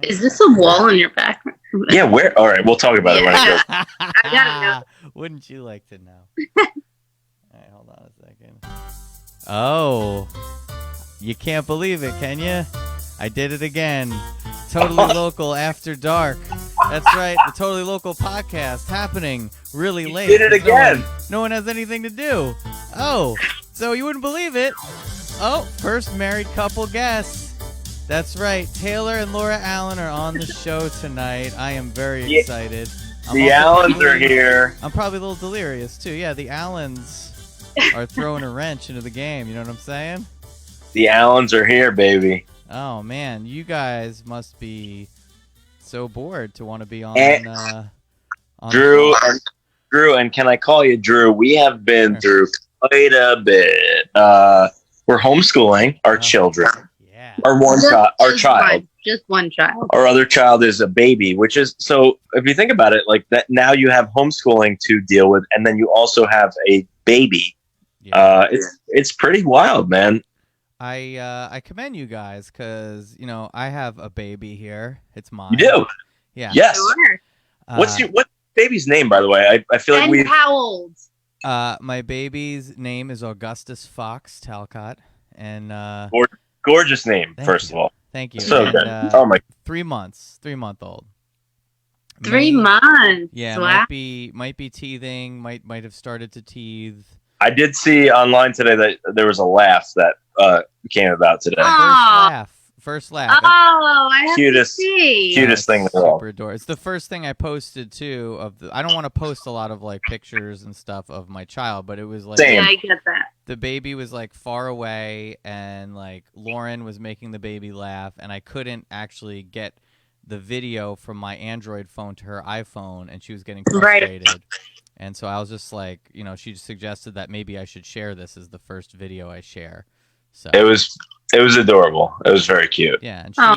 Is this a wall in your background? Yeah, where? All right, we'll talk about it when it goes. I gotta Wouldn't you like to know? All right, hold on a second. Oh, you can't believe it, can you? I did it again. Totally Local After Dark. That's right, the Totally Local podcast happening really late. You did it again. No one has anything to do. Oh, so you wouldn't believe it. Oh, first married couple guests. That's right. Taylor and Laura Allen are on the show tonight. I am very excited. The Allens are here. I'm probably a little delirious, too. Yeah, the Allens are throwing a wrench into the game. You know what I'm saying? The Allens are here, baby. Oh, man. You guys must be so bored to want to be on Drew, and can I call you Drew? We have been through quite a bit. We're homeschooling our children. Our child. Just one child. Our other child is a baby, which is, so if you think about it, like that, now you have homeschooling to deal with, and then you also have a baby. Yeah. It's pretty wild, man. I commend you guys because, you know, I have a baby here. It's mine. You do? Yeah. Yes. Sure. What's baby's name, by the way? I feel like we. How old? My baby's name is Augustus Fox Talcott, and gorgeous name, first of all. Thank you. So and, good. Oh my! 3 months, 3-month-old. 3 months. Yeah, wow. might be teething. Might have started to teethe. I did see online today that there was a laugh that came about today. First laugh. Oh, I have to see. Cutest thing in the world. Super adorable. It's the first thing I posted too. I don't want to post a lot of like pictures and stuff of my child, but it was like Yeah, I get that. The baby was like far away, and like Lauren was making the baby laugh, and I couldn't actually get the video from my Android phone to her iPhone, and she was getting frustrated. Right. And so I was just like, you know, she suggested that maybe I should share this as the first video I share. So it was adorable. It was very cute. Yeah, and I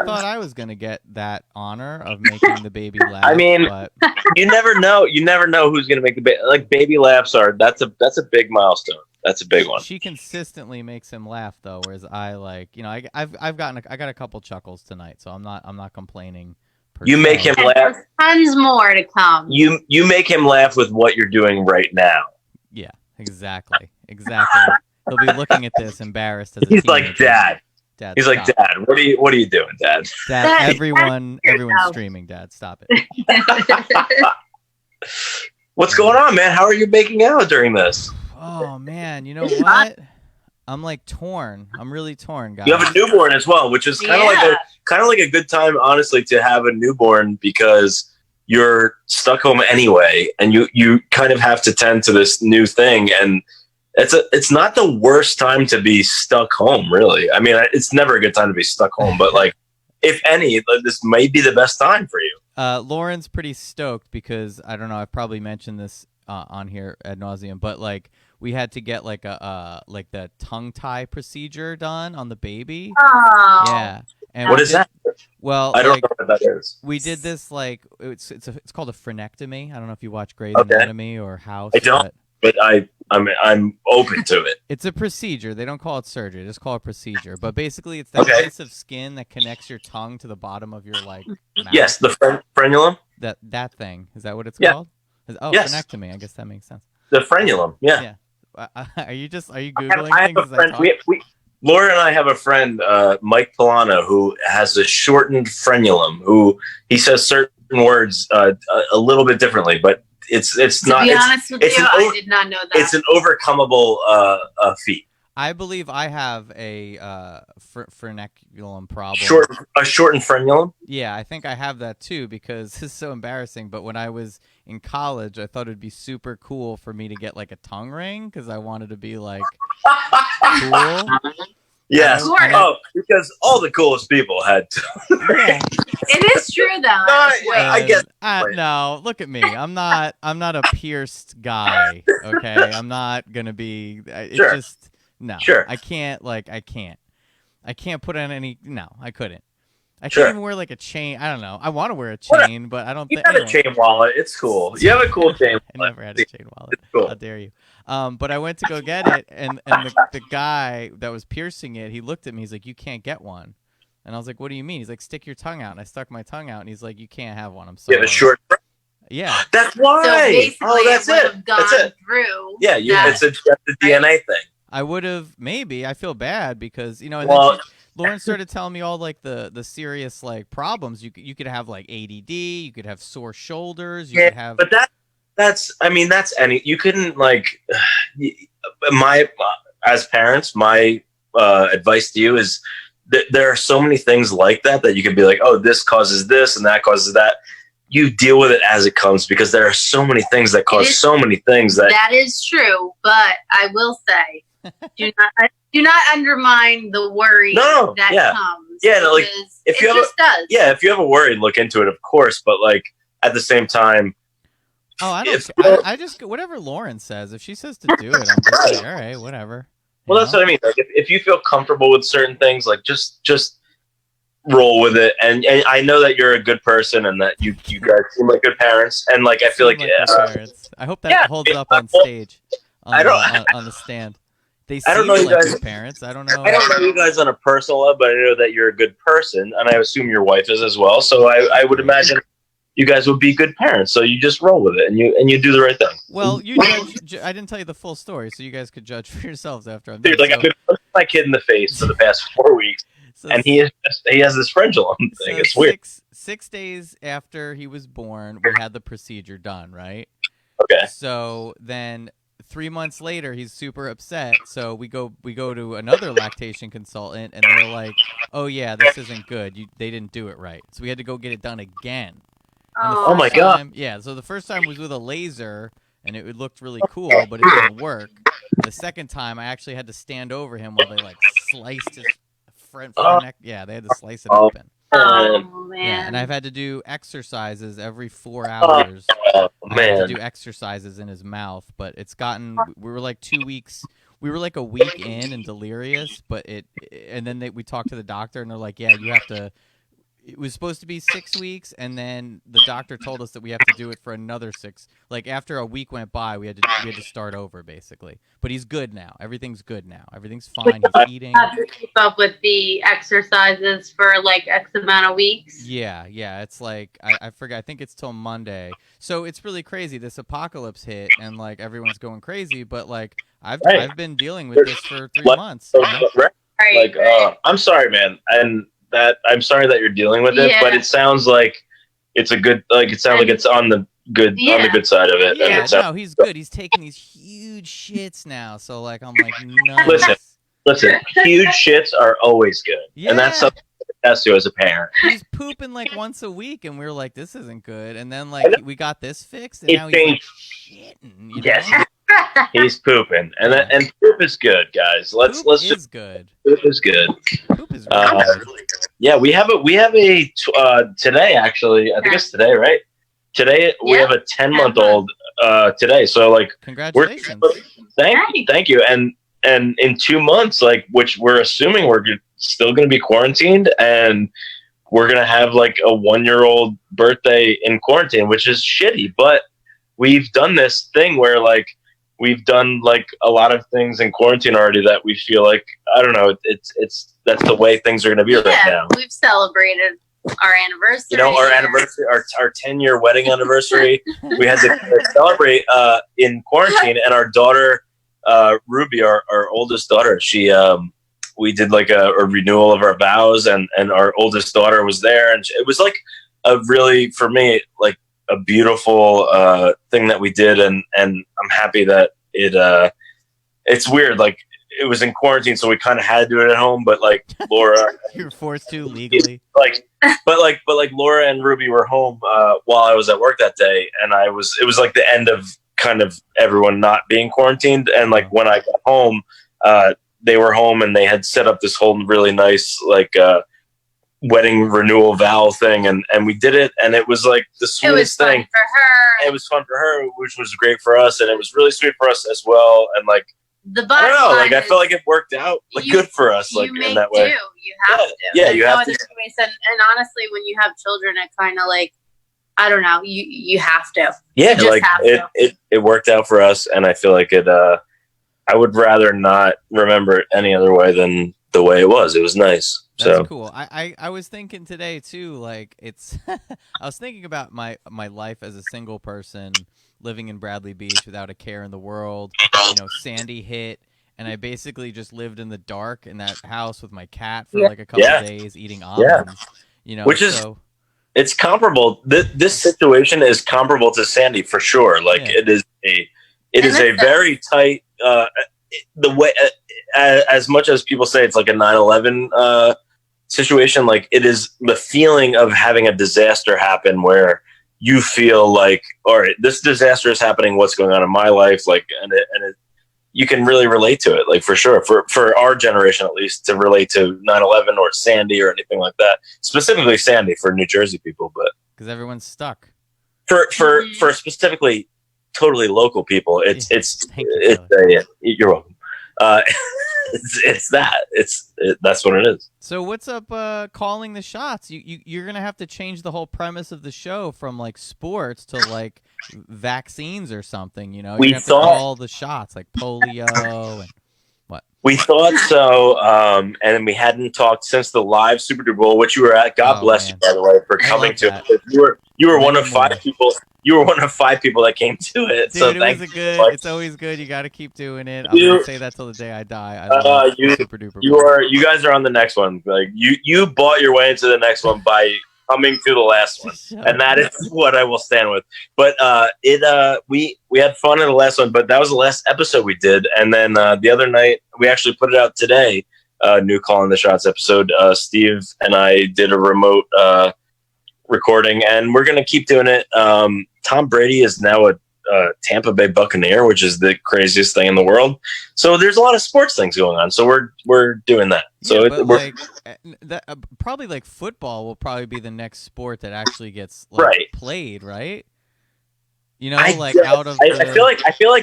thought I was gonna get that honor of making the baby laugh. I mean, but you never know. You never know who's gonna make the baby. Like baby laughs are. That's a big milestone. That's a big one. She consistently makes him laugh though, whereas I I got a couple chuckles tonight, so I'm not complaining. You make him laugh. There's tons more to come. You make him laugh with what you're doing right now. Yeah, exactly. He'll be looking at this embarrassed as a He's teenager. like, Dad. He's stop. like, Dad, what are you doing, Dad? Dad, everyone's streaming, Dad. Stop it. What's going on, man? How are you making out during this? Oh man, you know what? I'm like torn. I'm really torn, guys. You have a newborn as well, which is kind of like a good time, honestly, to have a newborn because you're stuck home anyway, and you kind of have to tend to this new thing, and it's not the worst time to be stuck home, really. I mean, it's never a good time to be stuck home, but like, if any, this may be the best time for you. Lauren's pretty stoked because I don't know. I've probably mentioned this on here ad nauseum, but like we had to get like like the tongue tie procedure done on the baby. Oh. Yeah. And what is that? Well, I don't know what that is. We did this like it's called a frenectomy. I don't know if you watch Grey's Anatomy or House. I don't. But I'm open to it. It's a procedure. They don't call it surgery. They just call it procedure. But basically, it's that piece of skin that connects your tongue to the bottom of your like mouth. Yes, the frenulum. That thing. Is that what it's called? Oh, yes. Frenectomy. I guess that makes sense. The frenulum. Yeah. Are you googling I have a friend. Laura and I have a friend, Mike Pilano, who has a shortened frenulum. Who he says certain words a little bit differently, but. It's not. To be honest with you, I did not know that. It's an overcomeable feat. I believe I have a frenulum problem. A shortened frenulum? Yeah, I think I have that too because it's so embarrassing. But when I was in college, I thought it'd be super cool for me to get like a tongue ring because I wanted to be like cool. Yes. Because all the coolest people had to. Yeah. It is true, though. I guess. No, look at me. I'm not a pierced guy. Okay, I'm not gonna be. Sure. Just no. Sure. I can't put on any. No, I couldn't. I Sure. can't even wear like a chain. I don't know. I want to wear a chain, but I don't think. You have a chain wallet. It's cool. You have a cool chain wallet. I never had a chain wallet. It's cool. How dare you? But I went to go get it, and the guy that was piercing it, he looked at me. He's like, "You can't get one." And I was like, what do you mean? He's like, stick your tongue out. And I stuck my tongue out, and he's like, you can't have one. I'm Yeah, sorry. the short. Yeah. That's why. So basically, Oh, that's it would it. have gone That's it. through. Yeah, it's a DNA thing. I would have, maybe. I feel bad because, and Well, then Lauren started telling me all like the serious like problems. You could have like ADD, you could have sore shoulders, you could have. But that's any. You couldn't like as parents. My advice to you is that there are so many things like that you could be like, oh, this causes this and that causes that. You deal with it as it comes because there are so many things that cause so many things that is true. But I will say, do not undermine the worry that comes. Yeah, like if you does. Yeah, if you have a worry, look into it, of course. But like at the same time, I just whatever Lauren says. If she says to do it, I'm just like, all right, whatever. Well, that's what I mean. Like if you feel comfortable with certain things, like just roll with it. And I know that you're a good person and that you guys seem like good parents. And like I feel like I hope that holds up on stage on the stand. They seem like good parents. I don't know. I don't know you guys on a personal level, but I know that you're a good person, and I assume your wife is as well. So I would imagine you guys would be good parents. So you just roll with it and you do the right thing. Well, you judge. I didn't tell you the full story, so you guys could judge for yourselves after I'm done. Dude, like I've been punching my kid in the face for the past 4 weeks, and he has this Frenulum thing. It's weird. 6 days after he was born, we had the procedure done, right? Okay. So then 3 months later, he's super upset. So we go to another lactation consultant, and they're like, "Oh yeah, this isn't good. They didn't do it right." So we had to go get it done again. Oh my god! Yeah. So the first time was with a laser, and it looked really cool, but it didn't work. The second time, I actually had to stand over him while they like sliced his front neck. Yeah, they had to slice it open. Oh man! Yeah, and I've had to do exercises every 4 hours. Oh I man! had to do exercises in his mouth, but it's gotten. We were like 2 weeks. We were like a week in and delirious, but and then we talked to the doctor, and they're like, "Yeah, you have to." It was supposed to be 6 weeks, and then the doctor told us that we have to do it for another 6. Like after a week went by, we had to start over basically. But he's good now. Everything's good now. Everything's fine. He's eating. Have to keep up with the exercises for like X amount of weeks. Yeah. It's like I forgot. I think it's till Monday. So it's really crazy. This apocalypse hit, and like everyone's going crazy. But like I've been dealing with this for 3 months. You know? Right. I'm sorry, man, and I'm sorry that you're dealing with it, but it sounds like it's a good. Like it sounds like it's on the good side of it. Yeah, no, he's good. He's taking these huge shits now. So like I'm like, nice. Listen, huge shits are always good, and that's something that has to as a parent. He's pooping like once a week, and we were like, this isn't good. And then like we got this fixed, and now he's like, shitting. You know? He's pooping, and poop is good, guys. Let's just good. Poop is good. Poop is really good. Yeah, we have a today actually. I think it's today, right? Today we have a 10-month-old today. So like, congratulations! Thank you. And in 2 months, like, which we're assuming we're still going to be quarantined, and we're going to have like a 1-year-old birthday in quarantine, which is shitty. But we've done this thing where like. We've done like a lot of things in quarantine already that we feel like, I don't know, it's that's the way things are going to be right now. We've celebrated our anniversary. You know, our anniversary, our 10-year wedding anniversary. We had to celebrate in quarantine, and our daughter, Ruby, our oldest daughter, we did like a renewal of our vows, and our oldest daughter was there, and it was like a really, for me, like a beautiful thing that we did, and I'm happy that it's weird, like it was in quarantine, so we kind of had to do it at home, but like Laura you were forced to legally, but Laura and Ruby were home while I was at work that day, and it was like the end of kind of everyone not being quarantined, and like when I got home, they were home, and they had set up this whole really nice like wedding renewal vow thing, and we did it, and it was like the sweetest thing for her. It was fun for her, which was great for us, and it was really sweet for us as well. And like the I don't know, like I felt like it worked out like good for us, like in that way. You have to. Yeah, you have to. And honestly, when you have children, it kind of like, I don't know, you have to. Yeah, like it worked out for us, and I feel like it. I would rather not remember it any other way than the way it was. It was nice. That's cool. I was thinking today too, like it's I was thinking about my life as a single person living in Bradley Beach without a care in the world. You know, Sandy hit, and I basically just lived in the dark in that house with my cat for like a couple of days eating almonds. You know, which is it's comparable. This situation is comparable to Sandy for sure. Like it is a very tight the way as much as people say it's like a 9/11 situation, like it is the feeling of having a disaster happen where you feel like, all right, this disaster is happening. What's going on in my life? Like, and you can really relate to it, like for sure, for our generation, at least, to relate to 9/11 or Sandy or anything like that, specifically Sandy for New Jersey people, but because everyone's stuck for specifically totally local people. You're welcome. That's what it is. So what's up calling the shots? You're gonna have to change the whole premise of the show from like sports to like vaccines or something, you know? You have to call the shots like polio and what? We thought so, and we hadn't talked since the live Super Bowl, which you were at. God bless you, by the way, for coming to it. You were one of 5 people. You were one of 5 people that came to it. Dude, so it's always good. You got to keep doing it. I'm gonna say that till the day I die. I love Super Duper. You guys are on the next one. Like you bought your way into the next one by coming to the last one, and that is what I will stand with. But we had fun in the last one, but that was the last episode we did, and then the other night we actually put it out today. New Calling the Shots episode. Steve and I did a remote recording, and we're gonna keep doing it. Tom Brady is now a Tampa Bay Buccaneer, which is the craziest thing in the world. So there's a lot of sports things going on. So we're doing that. So probably like football will probably be the next sport that actually gets played, right? You know, I feel like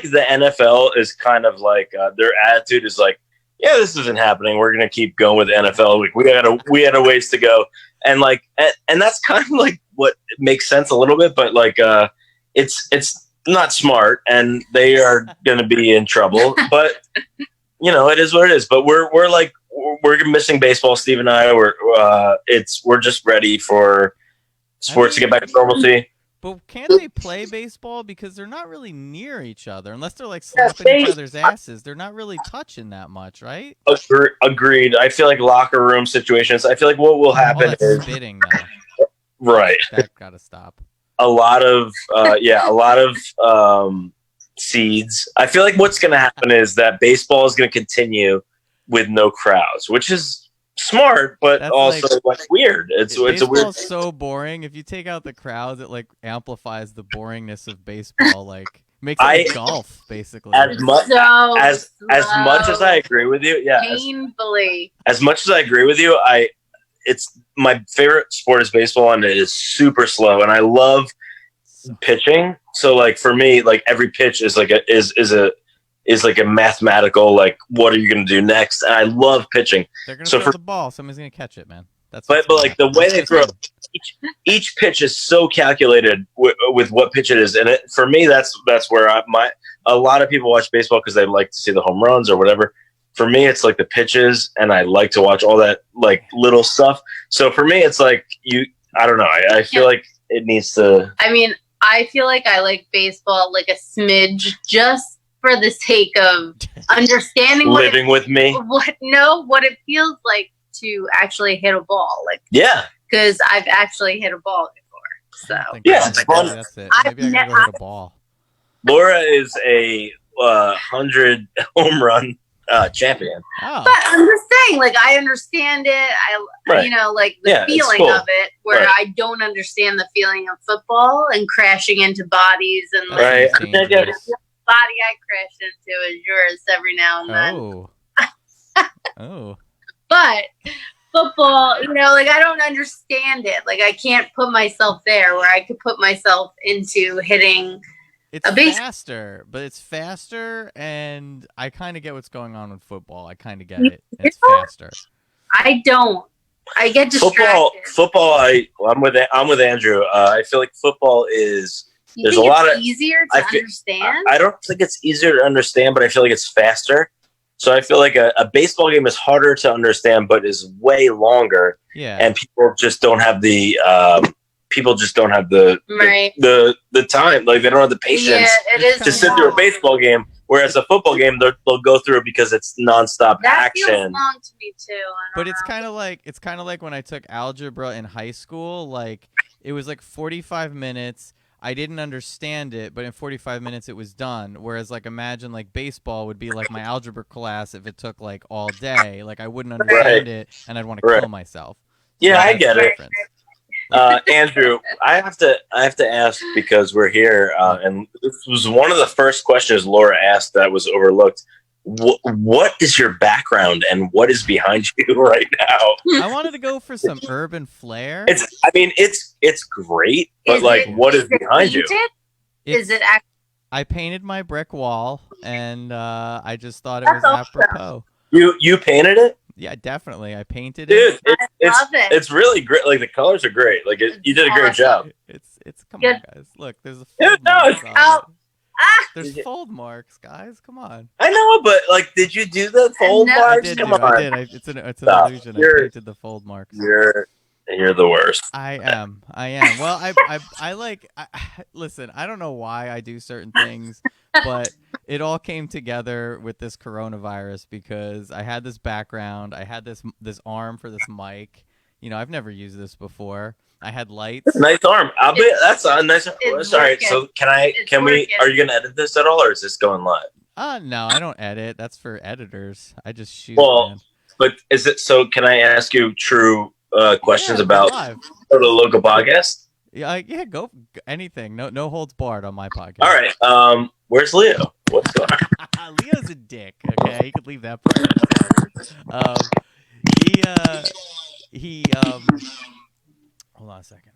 the NFL is kind of like their attitude is like, yeah, this isn't happening. We're gonna keep going with the NFL. We had a ways to go, and like and that's kind of like what makes sense a little bit, but like it's not smart, and they are going to be in trouble. But you know, it is what it is. But we're missing baseball. Steve and I we're just ready for sports to get back to normalcy. But can't they play baseball because they're not really near each other unless they're like slapping each other's asses? They're not really touching that much, right? Agreed. I feel like locker room situations. I feel like what will happen is spitting now. Right. That gotta stop. A lot of seeds. I feel like what's going to happen is that baseball is going to continue with no crowds, which is smart, but that's also like weird. It's a weird. Baseball's so boring. If you take out the crowds, it like amplifies the boringness of baseball. Like makes it golf basically. As much as I agree with you, painfully. As much as I agree with you, it's my favorite sport is baseball, and it is super slow, and I love pitching. So like for me, like every pitch is like a mathematical, like what are you going to do next? And I love pitching. They're going to throw the ball. Somebody's going to catch it, man. But like the way they throw each pitch is so calculated with what pitch it is, and for me that's where a lot of people watch baseball because they like to see the home runs or whatever. For me, it's like the pitches, and I like to watch all that like little stuff. So for me, it's like I don't know. I feel like it needs to. I mean, I feel like I like baseball like a smidge, just for the sake of understanding living with me. What it feels like to actually hit a ball, like because I've actually hit a ball before. So it's fun. That's it. Maybe I gotta go hit a ball. Laura is a 100 home run champion. Oh. But I'm just saying, like, I understand it. You know, like the feeling of it, where I don't understand the feeling of football and crashing into bodies and like the body I crash into is yours every now and then. Oh. But football, you know, like I don't understand it. Like I can't put myself there where I could put myself into hitting. It's faster, but it's faster, and I kind of get what's going on with football. I kind of get it. It's faster. I don't. I get distracted. Football. I'm with Andrew. I feel like football is. There's a lot of easier to understand. I don't think it's easier to understand, but I feel like it's faster. So I feel like a baseball game is harder to understand, but is way longer. Yeah. And people just don't have the the time. Like they don't have the patience to sit through a baseball game. Whereas a football game, they'll go through it because it's nonstop action. That feels long to me too. But it's kind of like when I took algebra in high school. Like it was like 45 minutes. I didn't understand it, but in 45 minutes it was done. Whereas like imagine like baseball would be like my algebra class if it took like all day. Like I wouldn't understand it, and I'd want to kill myself. So I get it. Andrew, I have to ask because we're here, and this was one of the first questions Laura asked that was overlooked. What is your background and what is behind you right now? I wanted to go for some urban flair. It's great, but what is behind you? Is it? I painted my brick wall, and I just thought it was apropos. You painted it? Yeah, definitely. I painted it. Dude, it's really great. Like the colors are great. Like you did a great job. It's come on, guys. Look, there's a fold marks. There's fold marks, guys. Come on. I know, but like, did you do the fold marks? Come on. I did. It's an illusion. I painted the fold marks. You're the worst. I am. Well, listen, I don't know why I do certain things, but it all came together with this coronavirus because I had this background. I had this arm for this mic. You know, I've never used this before. I had lights. Nice arm. That's a nice. Sorry. So are you going to edit this at all, or is this going live? No, I don't edit. That's for editors. I just shoot. Well, but is it so? Can I ask you true questions about the local podcast? Yeah, go anything. No holds barred on my podcast. All right. Where's Leo? What's going on? Leo's a dick. Okay, you could leave that part. He hold on a second.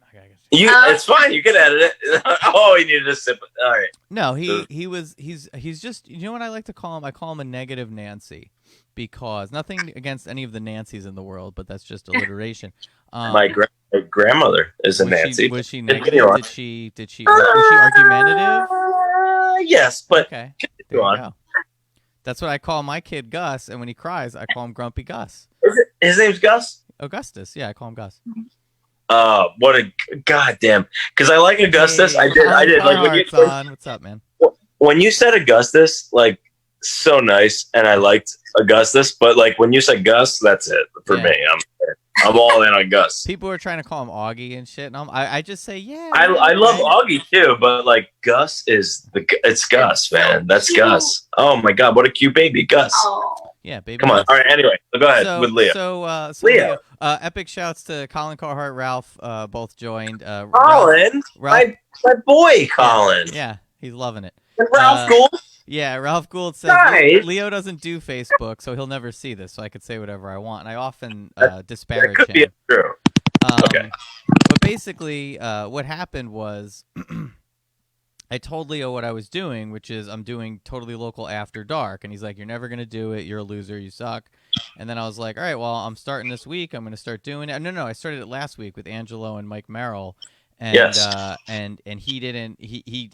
It's fine. You can edit it. Oh, he needed a sip. All right. No, he's just, you know what I like to call him? I call him a negative Nancy, because nothing against any of the Nancys in the world, but that's just alliteration. My grandmother is a Nancy. Was she negative? Was she argumentative? Yes, but okay. There you go. That's what I call my kid Gus, and when he cries, I call him Grumpy Gus. His name's Gus? Augustus. Yeah, I call him Gus. What a goddamn! Because I like Augustus. I did. Like what's up, man? When you said Augustus, like so nice, and I liked Augustus, but like when you said Gus, that's it for me. I'm all in on Gus. People are trying to call him Augie and shit, and I just say I love Augie too, but like Gus is it's Gus, man. That's Gus. Oh my god, what a cute baby, Gus. Oh. Yeah, baby. Come on. All right. Anyway, go ahead with Leo. So Leo. Epic shouts to Colin Carhart, Ralph, both joined. Colin, Ralph, my boy, Colin. Yeah, he's loving it. And Ralph Gould. Yeah, Ralph Gould says Leo doesn't do Facebook, so he'll never see this. So I could say whatever I want, and I often disparage him. Be true. Okay. But basically, what happened was. I told Leo what I was doing, which is I'm doing Totally Local After Dark. And he's like, you're never going to do it. You're a loser. You suck. And then I was like, all right, well, I'm starting this week. I'm going to start doing it. No, I started it last week with Angelo and Mike Merrill. And, and he didn't,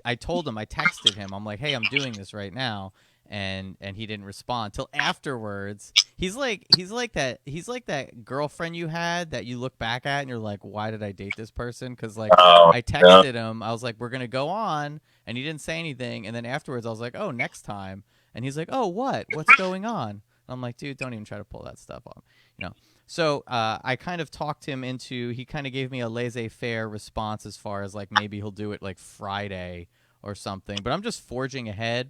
I told him, I texted him. I'm like, hey, I'm doing this right now. And he didn't respond till afterwards. He's like that girlfriend you had that you look back at and you're like, why did I date this person? Because like I texted him, I was like, we're gonna go on, and he didn't say anything. And then afterwards, I was like, oh, next time. And he's like, oh, what's going on? And I'm like, dude, don't even try to pull that stuff on, you know. So I kind of talked him into. He kind of gave me a laissez-faire response as far as like maybe he'll do it like Friday or something. But I'm just forging ahead.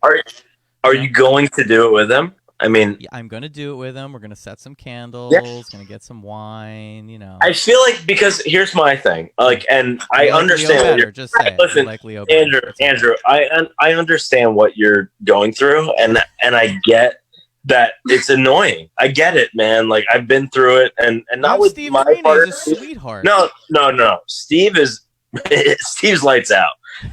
Are you going to do it with him? I mean, yeah, I'm going to do it with him. We're going to set some candles. Yeah. Going to get some wine. You know. I feel like because here's my thing. Like, and I understand. What you're, just say listen, like Leo Andrew. I understand what you're going through, and I get that it's annoying. I get it, man. Like I've been through it, and not with Steve my Marine partner. Is a sweetheart. No. Steve's lights out.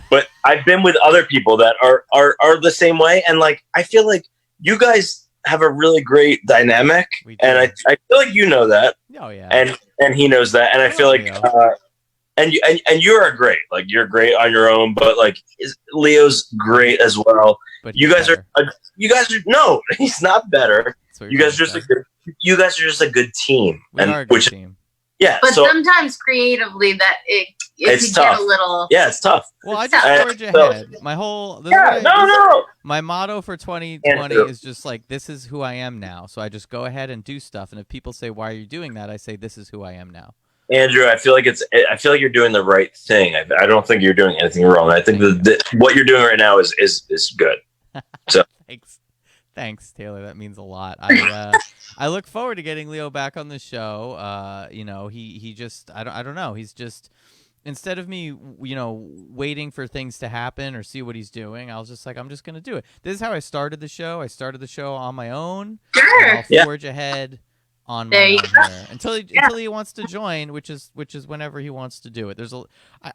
But I've been with other people that are the same way, and like I feel like you guys have a really great dynamic, and I feel like you know that. Oh yeah. And he knows that, and I feel like and you're great. Like you're great on your own, but like Leo's great as well. But you guys are no, he's not better. You guys are just a good team. We are a good team. Yeah, but sometimes creatively that it it's could tough. Get a little. Yeah, it's tough. Well, I just forge ahead. My motto for 2020 is just like, this is who I am now. So I just go ahead and do stuff. And if people say, why are you doing that? I say, this is who I am now. Andrew, I feel like you're doing the right thing. I don't think you're doing anything wrong. I think that what you're doing right now is good. So Thanks, Taylor. That means a lot. I look forward to getting Leo back on the show. He just I don't know. He's just, instead of me, waiting for things to happen or see what he's doing, I was just like, I'm just gonna do it. This is how I started the show. I started the show on my own. Sure. I'll forge ahead on my own here until he wants to join, which is whenever he wants to do it.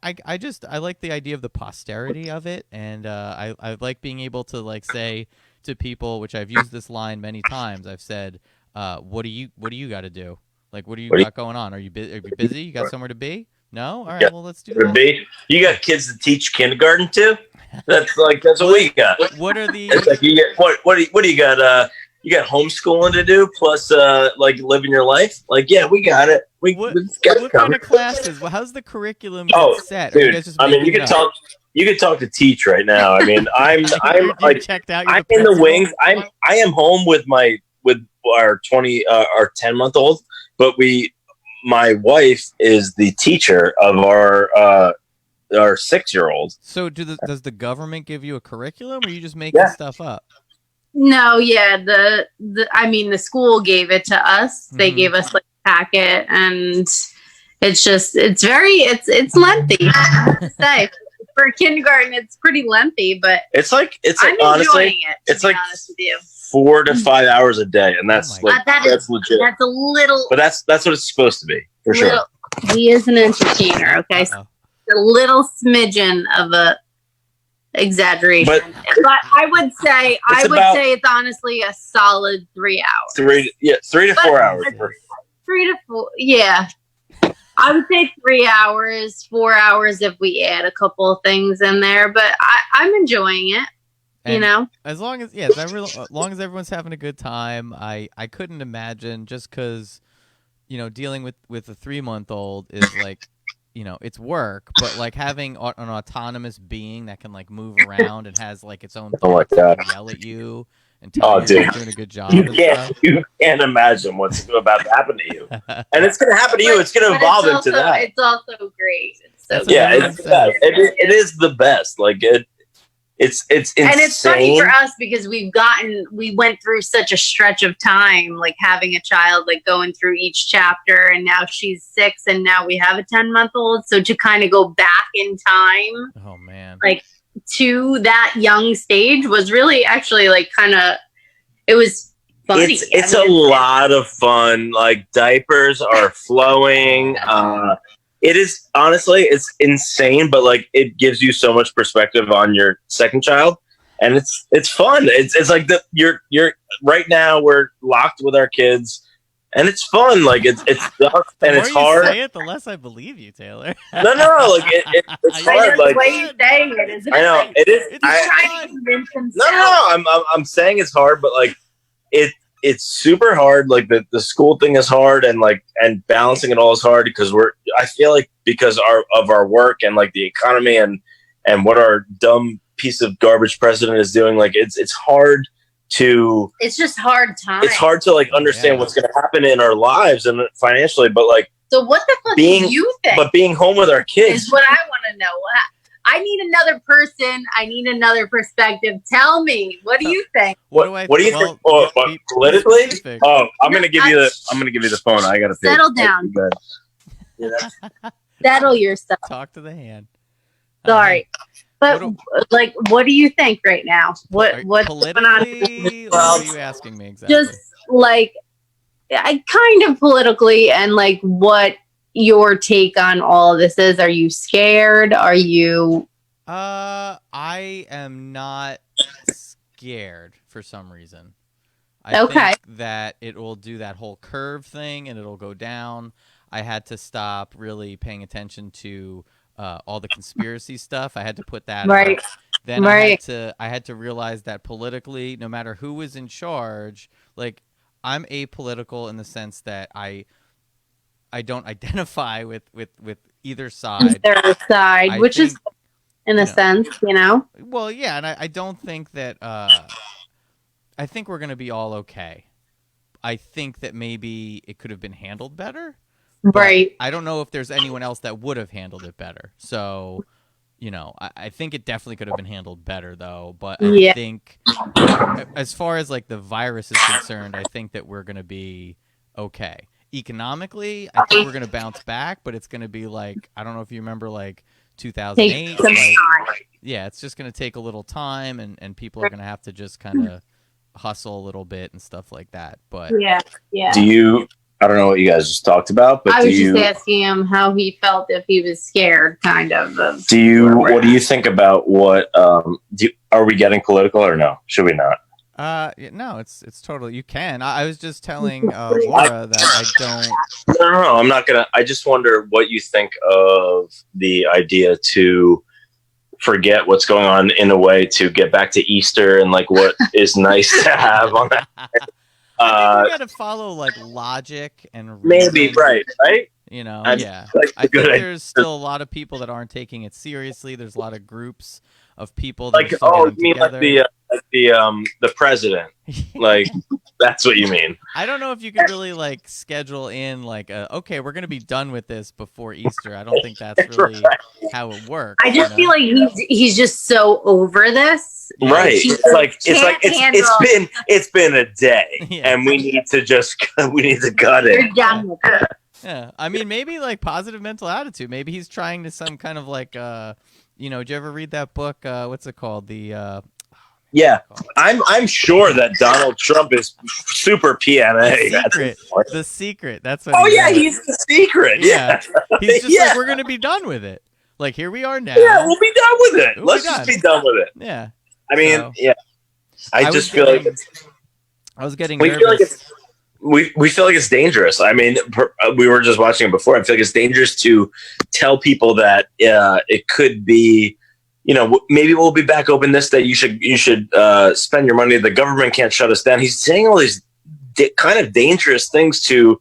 I like the idea of the posterity of it, and I like being able to like say to people, which I've used this line many times. I've said, what do you got to do? Like, what do you got going on? Are you busy? You got somewhere to be? No? All right, well, let's do that. You got kids to teach kindergarten to? That's what we got. What are the? It's like you get what do you got? You got homeschooling to do, plus like living your life. Like, yeah, we got it. What kind of classes? Well, how's the curriculum set? Dude, you can talk. You can talk to Teach right now. I mean, I'm like checked out. I'm in the wings. I am home with our 10-month-old, but my wife is the teacher of our 6-year-old. So does the government give you a curriculum, or are you just making stuff up? No, yeah. The school gave it to us. They gave us like a packet, and it's lengthy. I have to say, for kindergarten, it's pretty lengthy, but it's like I'm honestly, enjoying it. It's like honest with you. 4 to 5 hours a day, and that's that's legit. That's a little, but that's what it's supposed to be for sure. He is an entertainer, okay? So a little smidgen of a exaggeration, but I would say it's honestly a solid 3 hours. 3 to 4 hours. 3 to 4, yeah. I would say 3 hours, 4 hours if we add a couple of things in there, but I'm enjoying it. And as long as everyone's having a good time, I couldn't imagine, just because dealing with a 3-month-old is like, it's work, but like having an autonomous being that can like move around and has like its own thoughts and yell at you and tell you you're doing a good job. You can't imagine what's about to happen to you, and it's going to happen to you. It's going to evolve into that. It's also great. It is the best. Like it's insane. And it's funny for us because we went through such a stretch of time, like having a child, like going through each chapter, and now she's 6 and now we have a 10-month-old. So to kind of go back in time, oh man, like to that young stage was really actually like it was funny. It's a lot of fun. Like diapers are flowing. It is, honestly, it's insane, but like it gives you so much perspective on your second child, and it's fun. It's like you're right now we're locked with our kids, and it's fun. Like it's tough and it's hard. The more you say it, the less I believe you, Taylor. No, like it's hard. Like the way you're saying it, isn't it? I know it is. Trying to convince himself. No. I'm saying it's hard, but like it's super hard. Like the school thing is hard, and balancing it all is hard because I feel like because of our work and like the economy and what our dumb piece of garbage president is doing, like it's hard to. It's just hard time. It's hard to like understand what's going to happen in our lives and financially, but like. So what the fuck do you think? But being home with our kids is what I want to know. I need another person. I need another perspective. Tell me, what do you think? What do you think? Politically? I'm gonna give you the phone. I gotta settle down. Settle yourself. Talk to the hand. Sorry, but what do you think right now? What's going on? What are you asking me exactly? Just like, I kind of politically, and like what your take on all of this is. Are you scared? Are you I am not scared for some reason. I think that it will do that whole curve thing and it'll go down. I had to stop really paying attention to all the conspiracy stuff. I had to put that right. out. Then I had to realize that politically, no matter who was in charge, like I'm apolitical in the sense that I don't identify with either side. Either side, which is in a sense, you know. Well, yeah, and I don't think that I think we're going to be all okay. I think that maybe it could have been handled better. Right. I don't know if there's anyone else that would have handled it better. So, you know, I think it definitely could have been handled better, though. But I think, as far as like the virus is concerned, I think that we're going to be okay. Economically, I think we're going to bounce back, but it's going to be like, I don't know if you remember, like 2008. Yeah, it's just going to take a little time, and people are going to have to just kind of hustle a little bit and stuff like that. But yeah. I don't know what you guys just talked about, but I was just asking him how he felt, if he was scared, kind of. What do you think about what? Are we getting political or no? Should we not? No, it's totally. You can. I was just telling Laura that I don't. No, I'm not gonna. I just wonder what you think of the idea to forget what's going on in a way to get back to Easter and like what is nice to have on that. I think we got to follow like logic and reason. Maybe right. You know, yeah. I think there's still a lot of people that aren't taking it seriously. There's a lot of groups of people that are still getting together. Like the president, like that's what you mean. I don't know if you could really like schedule in like okay, we're gonna be done with this before Easter. I don't think that's really how it works. I just feel like he's just so over this. Right. It's been a day, and we need to cut it. You're done with it. Yeah, I mean, maybe like positive mental attitude. Maybe he's trying to some kind of like, you know, did you ever read that book? What's it called? Yeah, I'm sure that Donald Trump is super PMA. The Secret. That's what. Oh yeah, he's the Secret. Yeah, he's just like, we're gonna be done with it. Like here we are now. Yeah, we'll be done with it. Let's just be done with it. Yeah. I mean, yeah. I just feel like I was getting nervous. We feel like it's dangerous. I mean, we were just watching it before. I feel like it's dangerous to tell people that it could be, you know, maybe we'll be back open this day. You should spend your money. The government can't shut us down. He's saying all these kind of dangerous things to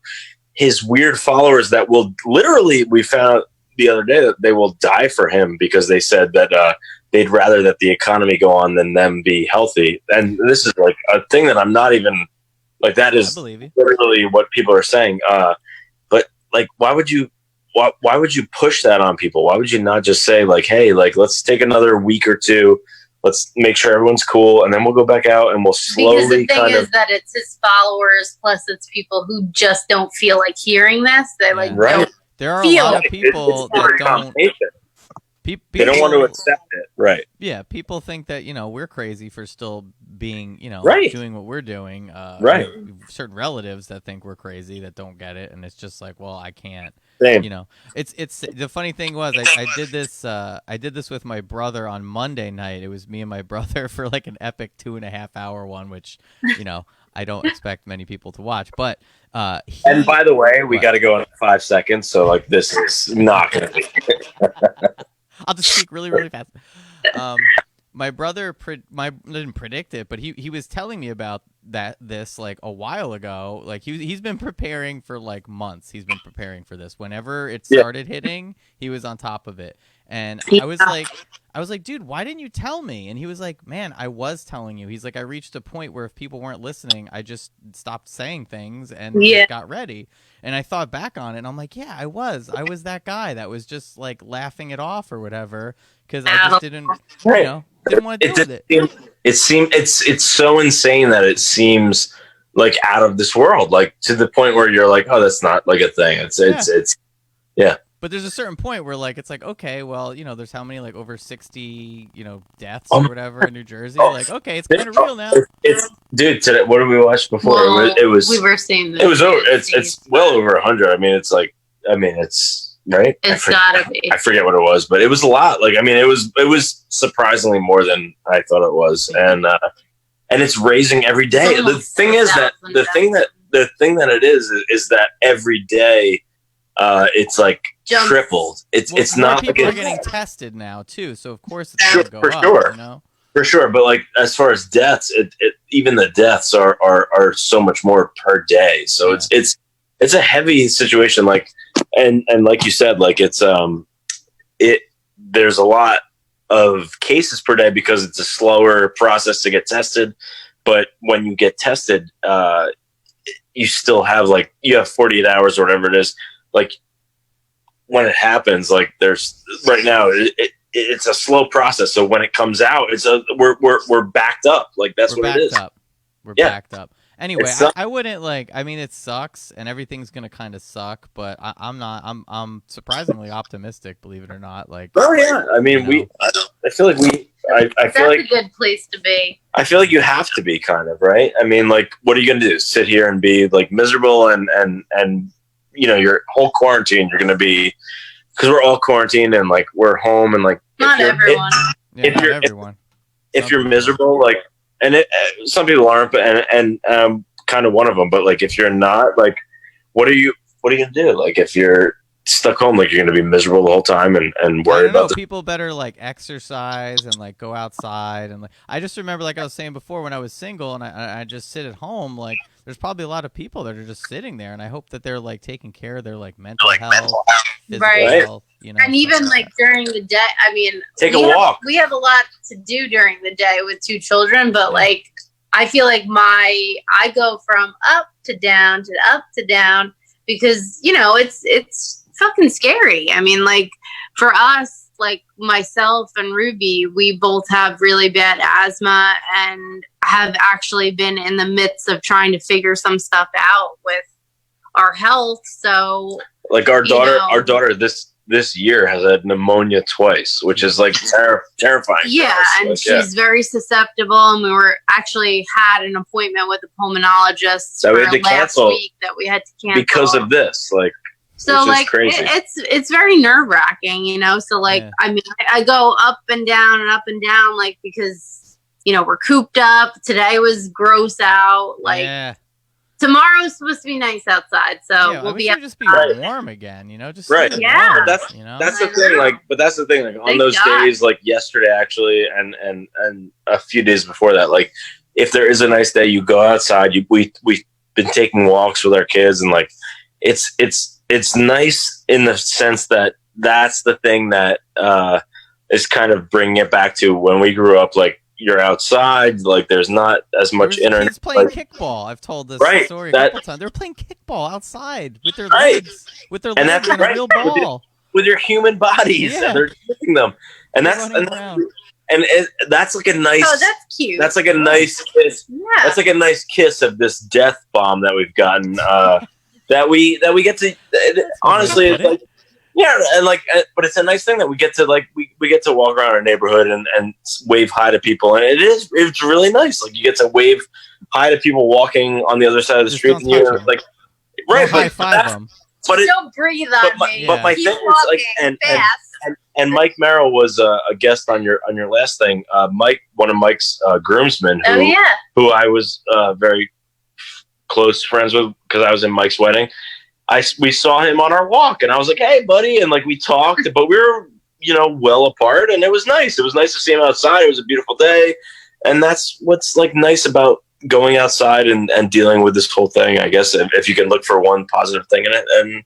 his weird followers that will literally, we found the other day that they will die for him because they said that they'd rather that the economy go on than them be healthy. And this is like a thing that I'm not even like, that is literally what people are saying. But like, why would you push that on people? Why would you not just say like, hey, like, let's take another week or two. Let's make sure everyone's cool. And then we'll go back out and we'll slowly because the thing is that it's his followers. Plus it's people who just don't feel like hearing this. They like, don't there are a lot of people that don't. They don't want to accept it, right? Yeah, people think that, you know, we're crazy for still being, you know, doing what we're doing. Right. Certain relatives that think we're crazy that don't get it, and it's just like, well, I can't. Same. You know, it's the funny thing was I did this with my brother on Monday night. It was me and my brother for like an epic 2.5 hour one, which, you know, I don't expect many people to watch, but and by the way, we got to go in 5 seconds, so like this is not going to be. I'll just speak really, really fast. My brother didn't predict it, but he was telling me about this like a while ago. Like he's been preparing for like months. He's been preparing for this. Whenever it started hitting, he was on top of it. And I was like, dude, why didn't you tell me? And he was like, man, I was telling you. He's like, I reached a point where if people weren't listening, I just stopped saying things and got ready. And I thought back on it, and I'm like, yeah, I was that guy that was just like laughing it off or whatever because I just didn't want to deal with it. It's so insane that it seems like out of this world, like to the point where you're like, oh, that's not like a thing. It's But there's a certain point where like it's like, okay, well, you know, there's how many like over 60, you know, deaths or whatever in New Jersey. Like, okay, it's kind of real now. Dude, today, what did we watch before? Well, we were saying that it was over. It's well over 100. I mean, it's right. It's gotta be. I forget what it was, but it was a lot. Like, I mean, it was surprisingly more than I thought it was, and it's raising every day. The thing is that the thing that it is that every day. it's like tripled. It's more not people like are getting tested now too, so of course it's sure, going to go for up. sure. You know? For sure, but like as far as deaths, even the deaths are so much more per day. So it's a heavy situation. Like and like you said, like there's a lot of cases per day because it's a slower process to get tested. But when you get tested, you still have you have 48 hours or whatever it is. Like when it happens, like there's right now, it's a slow process. So when it comes out, we're backed up. Like that's what it is. We're backed up. Anyway, I wouldn't I mean, it sucks and everything's going to kind of suck, but I'm surprisingly optimistic, believe it or not. Oh yeah. I mean, I feel like I feel like that's a good place to be. I feel like you have to be kind of, right? I mean, like, what are you going to do? Sit here and be miserable and your whole quarantine, you're going to be, because we're all quarantined and we're home and not everyone. If you're miserable, some people aren't, and kind of one of them. But if you're not, what are you gonna do? If you're stuck home, you're gonna be miserable the whole time and worry about. People better exercise and go outside and I just remember I was saying before, when I was single and I just sit at home, there's probably a lot of people that are just sitting there, and I hope that they're taking care of their mental health, physical health, and even during the day. I mean, take a walk. We have a lot to do during the day with 2 children, but I feel I go from up to down to up to down because it's fucking scary. I mean, for us, myself and Ruby, we both have really bad asthma and have actually been in the midst of trying to figure some stuff out with our health. So our daughter this year has had pneumonia twice, which is terrifying. Yeah, and she's very susceptible, and we were actually had an appointment with a pulmonologist that we had to cancel last week that we had to cancel because of this. So crazy. It's very nerve wracking, So I mean, I go up and down because we're cooped up. Today was gross out. Tomorrow's supposed to be nice outside, so we'll be just be warm again. Just right. Yeah, warm, that's the thing. But that's the thing. On those days, yesterday actually, and a few days before that, if there is a nice day, you go outside. We've been taking walks with our kids, and it's nice in the sense that that's the thing that is kind of bringing it back to when we grew up. You're outside, there's not as much internet. Kids playing kickball. I've told this story a couple times. They're playing kickball outside with their legs, and a real ball with your human bodies, and they're kicking them, and that's a nice. Oh, that's cute. That's a nice kiss. Yeah. That's a nice kiss of this death bomb that we've gotten. That we get to honestly, and but it's a nice thing that we get to we get to walk around our neighborhood and wave hi to people, and it's really nice. You get to wave hi to people walking on the other side of the street, and you're right, high five them. But don't breathe on me. But my thing is and Mike Merrill was a guest on your last thing. Mike, one of Mike's groomsmen, who I was very close friends with because I was in Mike's wedding. We saw him on our walk, and I was like, "Hey, buddy," and we talked, but we were, well apart, and it was nice. It was nice to see him outside. It was a beautiful day, and that's what's nice about going outside and dealing with this whole thing. I guess if you can look for one positive thing in it, and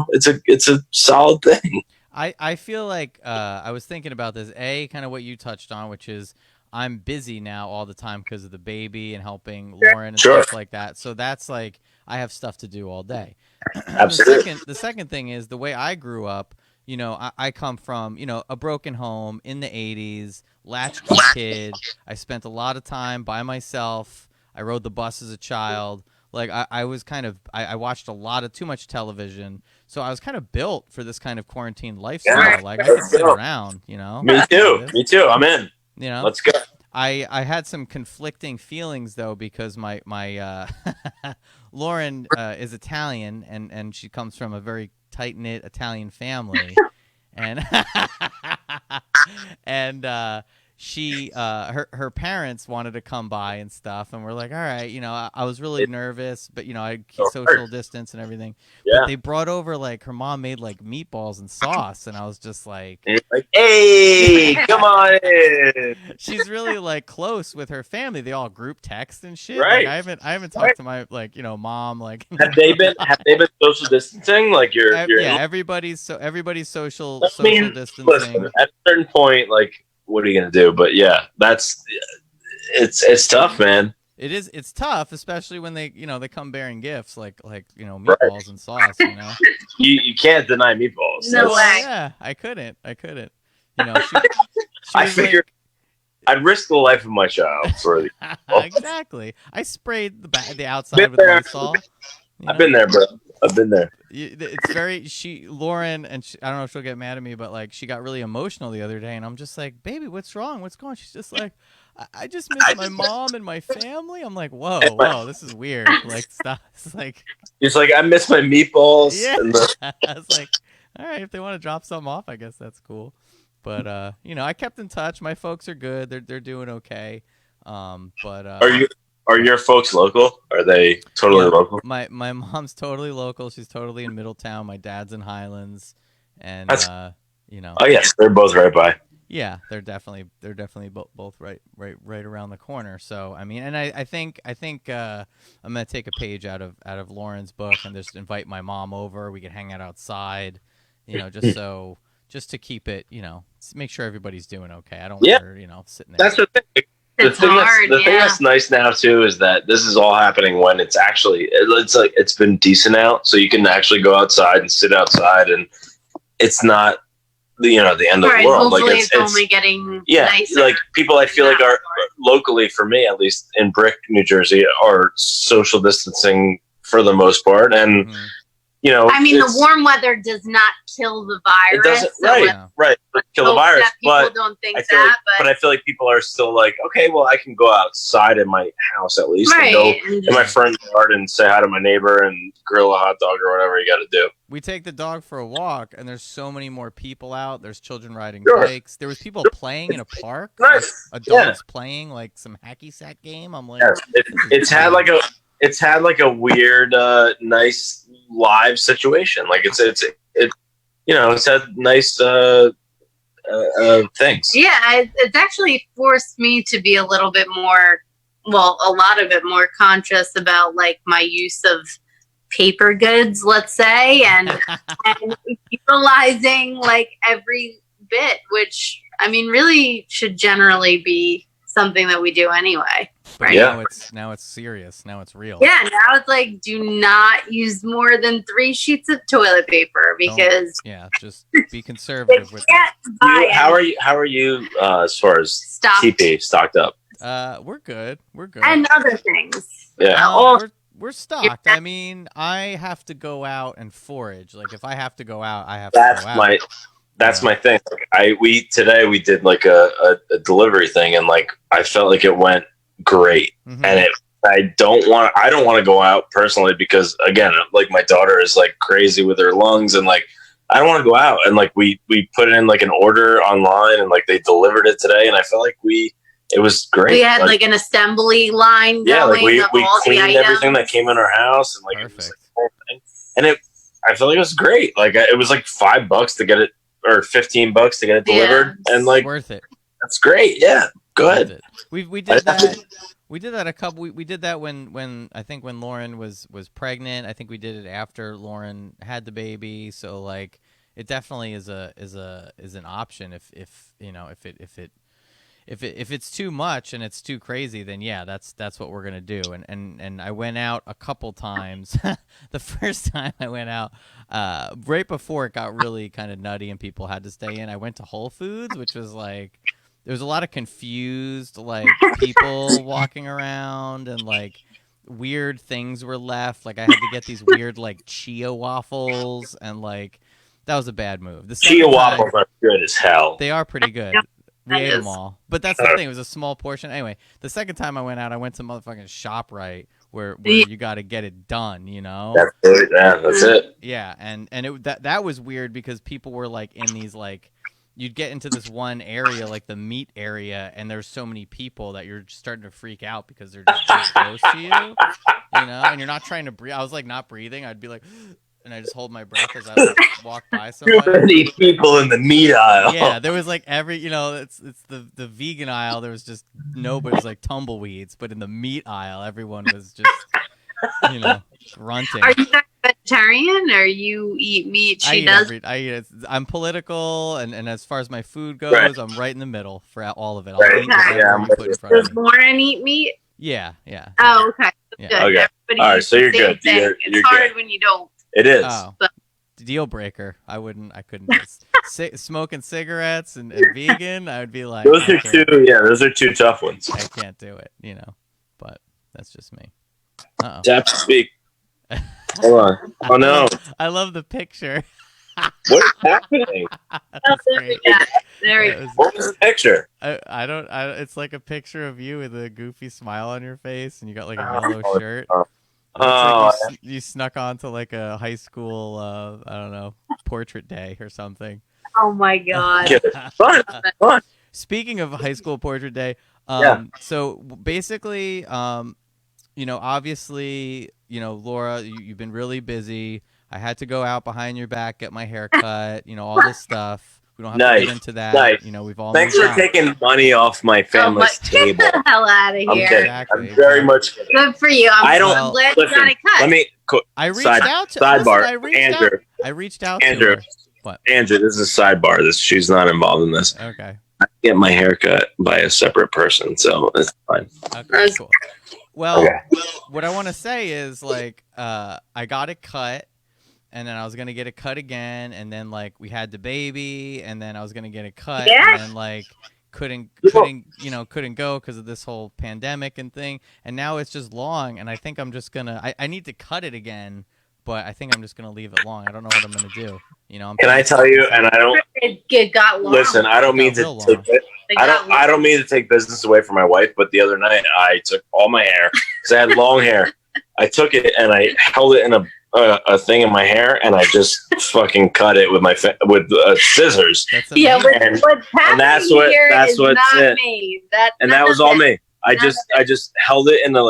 it's a solid thing. I feel I was thinking about this. Kind of what you touched on, which is I'm busy now all the time because of the baby and helping Lauren and stuff like that. So that's I have stuff to do all day. Absolutely. The second thing is the way I grew up. I come from a broken home in the 80s, latchkey kid. I spent a lot of time by myself. I rode the bus as a child. I was I watched too much television, so I was kind of built for this kind of quarantine lifestyle. I could sit around, Me too. I'm in. Let's go. I had some conflicting feelings though because my Lauren is Italian and she comes from a very tight-knit Italian family and and she her parents wanted to come by and stuff, and we're like, all right, I was really nervous, but I keep social distance and everything. Yeah. But they brought over like her mom made like meatballs and sauce, and I was just like, hey, come on in. She's really like close with her family. They all group text and shit. Right. Like, I haven't talked to my mom. Like, have they been social distancing? Like everybody's social distancing. Listen, at a certain point, like, what are you gonna do? But yeah, it's tough, man. It's tough, especially when they they come bearing gifts like meatballs and sauce. You can't deny meatballs. No way. Yeah, I couldn't. I figured I'd risk the life of my child for the exactly. I sprayed the outside with Lysol. I've been there, bro. I've been there. It's very Lauren, and I don't know if she'll get mad at me, but like she got really emotional the other day, and I'm just like, baby, what's wrong? What's going on? She's just like, I just miss my mom and my family. I'm like, whoa, this is weird. Like, stop. It's like I miss my meatballs. Yeah. I was like, all right, if they want to drop something off, I guess that's cool. But I kept in touch. My folks are good. They're doing okay. Are your folks local? Are they totally local? My mom's totally local. She's totally in Middletown. My dad's in Highlands, and Oh yes, they're both right by. Yeah, they're definitely both right around the corner. So I mean, and I think I'm gonna take a page out of Lauren's book and just invite my mom over. We can hang out outside, just to keep it, make sure everybody's doing okay. I don't want her, sitting there. That's the thing. The thing that's nice now too is that this is all happening when it's actually it's been decent out, so you can actually go outside and sit outside, and it's not the end of the world. Hopefully like it's only getting nicer. Like people I feel like are locally, for me at least in Brick, New Jersey, are social distancing for the most part, and the warm weather does not kill the virus. It doesn't, right, kill the virus. But don't think but I feel like people are still like, okay, well, I can go outside in my house at least, and go in my front yard and say hi to my neighbor and grill a hot dog or whatever you got to do. We take the dog for a walk, and there's so many more people out. There's children riding bikes. There was people playing in a park. Nice. Adults playing like some hacky sack game. I'm like, it's had like a weird, nice live situation. Like it's had nice things. Yeah, it's actually forced me to be a little bit more, a lot of it more conscious about like my use of paper goods, let's say, and utilizing like every bit, which I mean really should generally be something that we do anyway. Right. Yeah. Now it's serious. Now it's real. Yeah. Now it's like, do not use more than 3 sheets of toilet paper because. Just be conservative with that. How are you as far as TP stocked up? We're good. And other things. Yeah. We're stocked. I mean, I have to go out and forage. Like if I have to go out, I have to go out. That's my thing. Like we did like a delivery thing, and like I felt like it went great. Mm-hmm. And I don't want to go out personally because again, like my daughter is like crazy with her lungs, and like I don't want to go out. And like we put in like an order online, and like they delivered it today, and I felt like it was great. We had like an assembly line. Yeah, like we cleaned everything that came in our house, and like it was like the whole thing. And I felt like it was great. Like it was like $5 to get it. Or $15 to get it delivered, and like worth it. That's great. Yeah, go ahead. We did that. We did that a couple. We did that when I think when Lauren was pregnant. I think we did it after Lauren had the baby. So like, it definitely is an option if it's too much and it's too crazy, then yeah, that's what we're gonna do. And I went out a couple times. The first time I went out, right before it got really kind of nutty and people had to stay in, I went to Whole Foods, which was like there was a lot of confused like people walking around, and like weird things were left. Like I had to get these weird like chia waffles, and like that was a bad move. The chia waffles are good as hell. They are pretty good. We ate them all. But that's the thing. It was a small portion. Anyway, the second time I went out, I went to motherfucking ShopRite where you got to get it done, That's it. Yeah, that's it. Yeah, and that was weird because people were like in these like you'd get into this one area, like the meat area, and there's so many people that you're just starting to freak out because they're just too close to you, and you're not trying to breathe. I was like not breathing. I'd be like, and I just hold my breath as I like, walk by somebody. Too many people in the meat aisle. Yeah, there was like it's the vegan aisle. There was just nobody. It was like tumbleweeds, but in the meat aisle, everyone was just grunting. Are you not vegetarian, or you eat meat? I'm political, and as far as my food goes, right. I'm right in the middle for all of it. I'll right. eat whatever you put in front of me. Does Lauren eat meat? Yeah. Oh, okay. Yeah. Good. Okay. All right, so you're good. It's hard when you don't. It is. But deal breaker. I couldn't just smoking cigarettes and vegan. I would be like, those are two tough ones. I can't do it, but that's just me. Tap to speak. Hold on. Oh no. I love the picture. What is happening? There we go. What was the picture? I don't. It's like a picture of you with a goofy smile on your face, and you got like a yellow shirt. Like you snuck onto like a high school, I don't know, portrait day or something. Oh my god! Fun. Speaking of high school portrait day, so basically, obviously, Laura, you've been really busy. I had to go out behind your back, get my hair cut, all this stuff. We don't have to get into that. Nice. We've all. Thanks for taking money off my family's table. Get the hell out of here! Exactly. I'm very much kidding. Good for you. I'm glad you got it cut. Let me. I reached out to sidebar. Andrew. I reached out to her. What? Andrew, this is a sidebar. She's not involved in this. Okay. I get my hair cut by a separate person, so it's fine. Okay, cool. Well, what I want to say is I got it cut. And then I was gonna get it cut again, and then we had the baby, and then I was gonna get it cut, and then couldn't go because of this whole pandemic and thing. And now it's just long, and I think I'm just gonna I need to cut it again, but I think I'm just gonna leave it long. I don't know what I'm gonna do. Can I tell you? And I don't. It got long. Listen, I don't mean to. I don't mean to take business away from my wife, but the other night I took all my hair because I had long hair. I took it and I held it in a thing in my hair, and I just fucking cut it with scissors. What's happening that's what's it. Me. That was all me. I just held it in a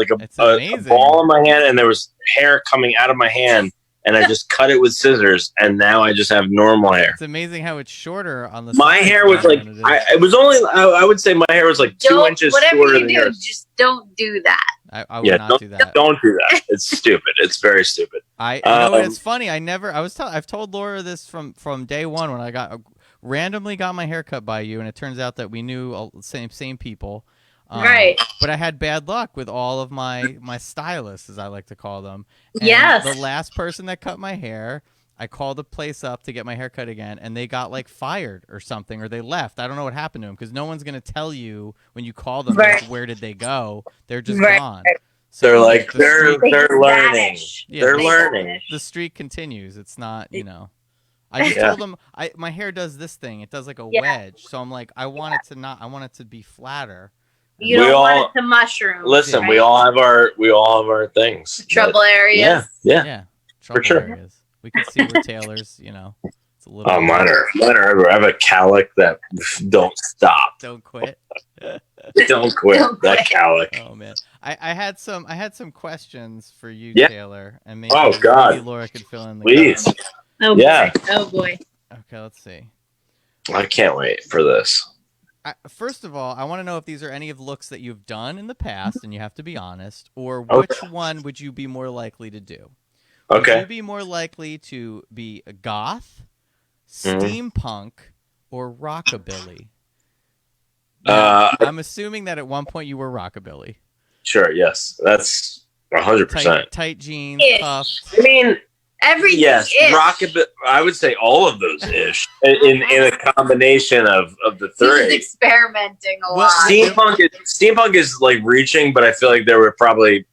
ball in my hand, and there was hair coming out of my hand, and I just cut it with scissors, and now I just have normal hair. It's amazing how it's shorter on the. My hair was it was only. I would say my hair was 2 inches shorter than yours. Just don't do that. I would not do that. Don't do that. It's stupid. It's very stupid. It's funny. I've told Laura this from day one when I randomly got my hair cut by you, and it turns out that we knew same people. Right. But I had bad luck with all of my stylists, as I like to call them. And yes. The last person that cut my hair, I called the place up to get my hair cut again, and they got fired or something, or they left. I don't know what happened to them because no one's going to tell you when you call them where did they go. They're just gone. So they're learning. Yeah, they're learning. The streak continues. It's not, I just told them my hair does this thing. It does like a wedge. So I'm like, I want it to be flatter. You don't want it to mushroom. Listen, right? we all have our things. Trouble areas. Yeah. Trouble for sure. areas. We can see where Taylor's, it's a little. Oh, mine are. I have a cowlick that don't stop. Don't quit. Don't quit. That cowlick. Oh man, I had some questions for you, Taylor, and maybe Laura could fill in the Please. gaps. Oh boy. Yeah. Oh boy. Okay, let's see. I can't wait for this. First of all, I want to know if these are any of the looks that you've done in the past, and you have to be honest, or which one would you be more likely to do? Okay. Would you be more likely to be a goth, steampunk, or rockabilly? Now, I'm assuming that at one point you were rockabilly. Sure, yes. That's 100%. Tight jeans, puffs. I mean, everything. Yes, rockabilly. I would say all of those ish in a combination of the three. He's experimenting a lot. Steampunk is reaching, but I feel like there were probably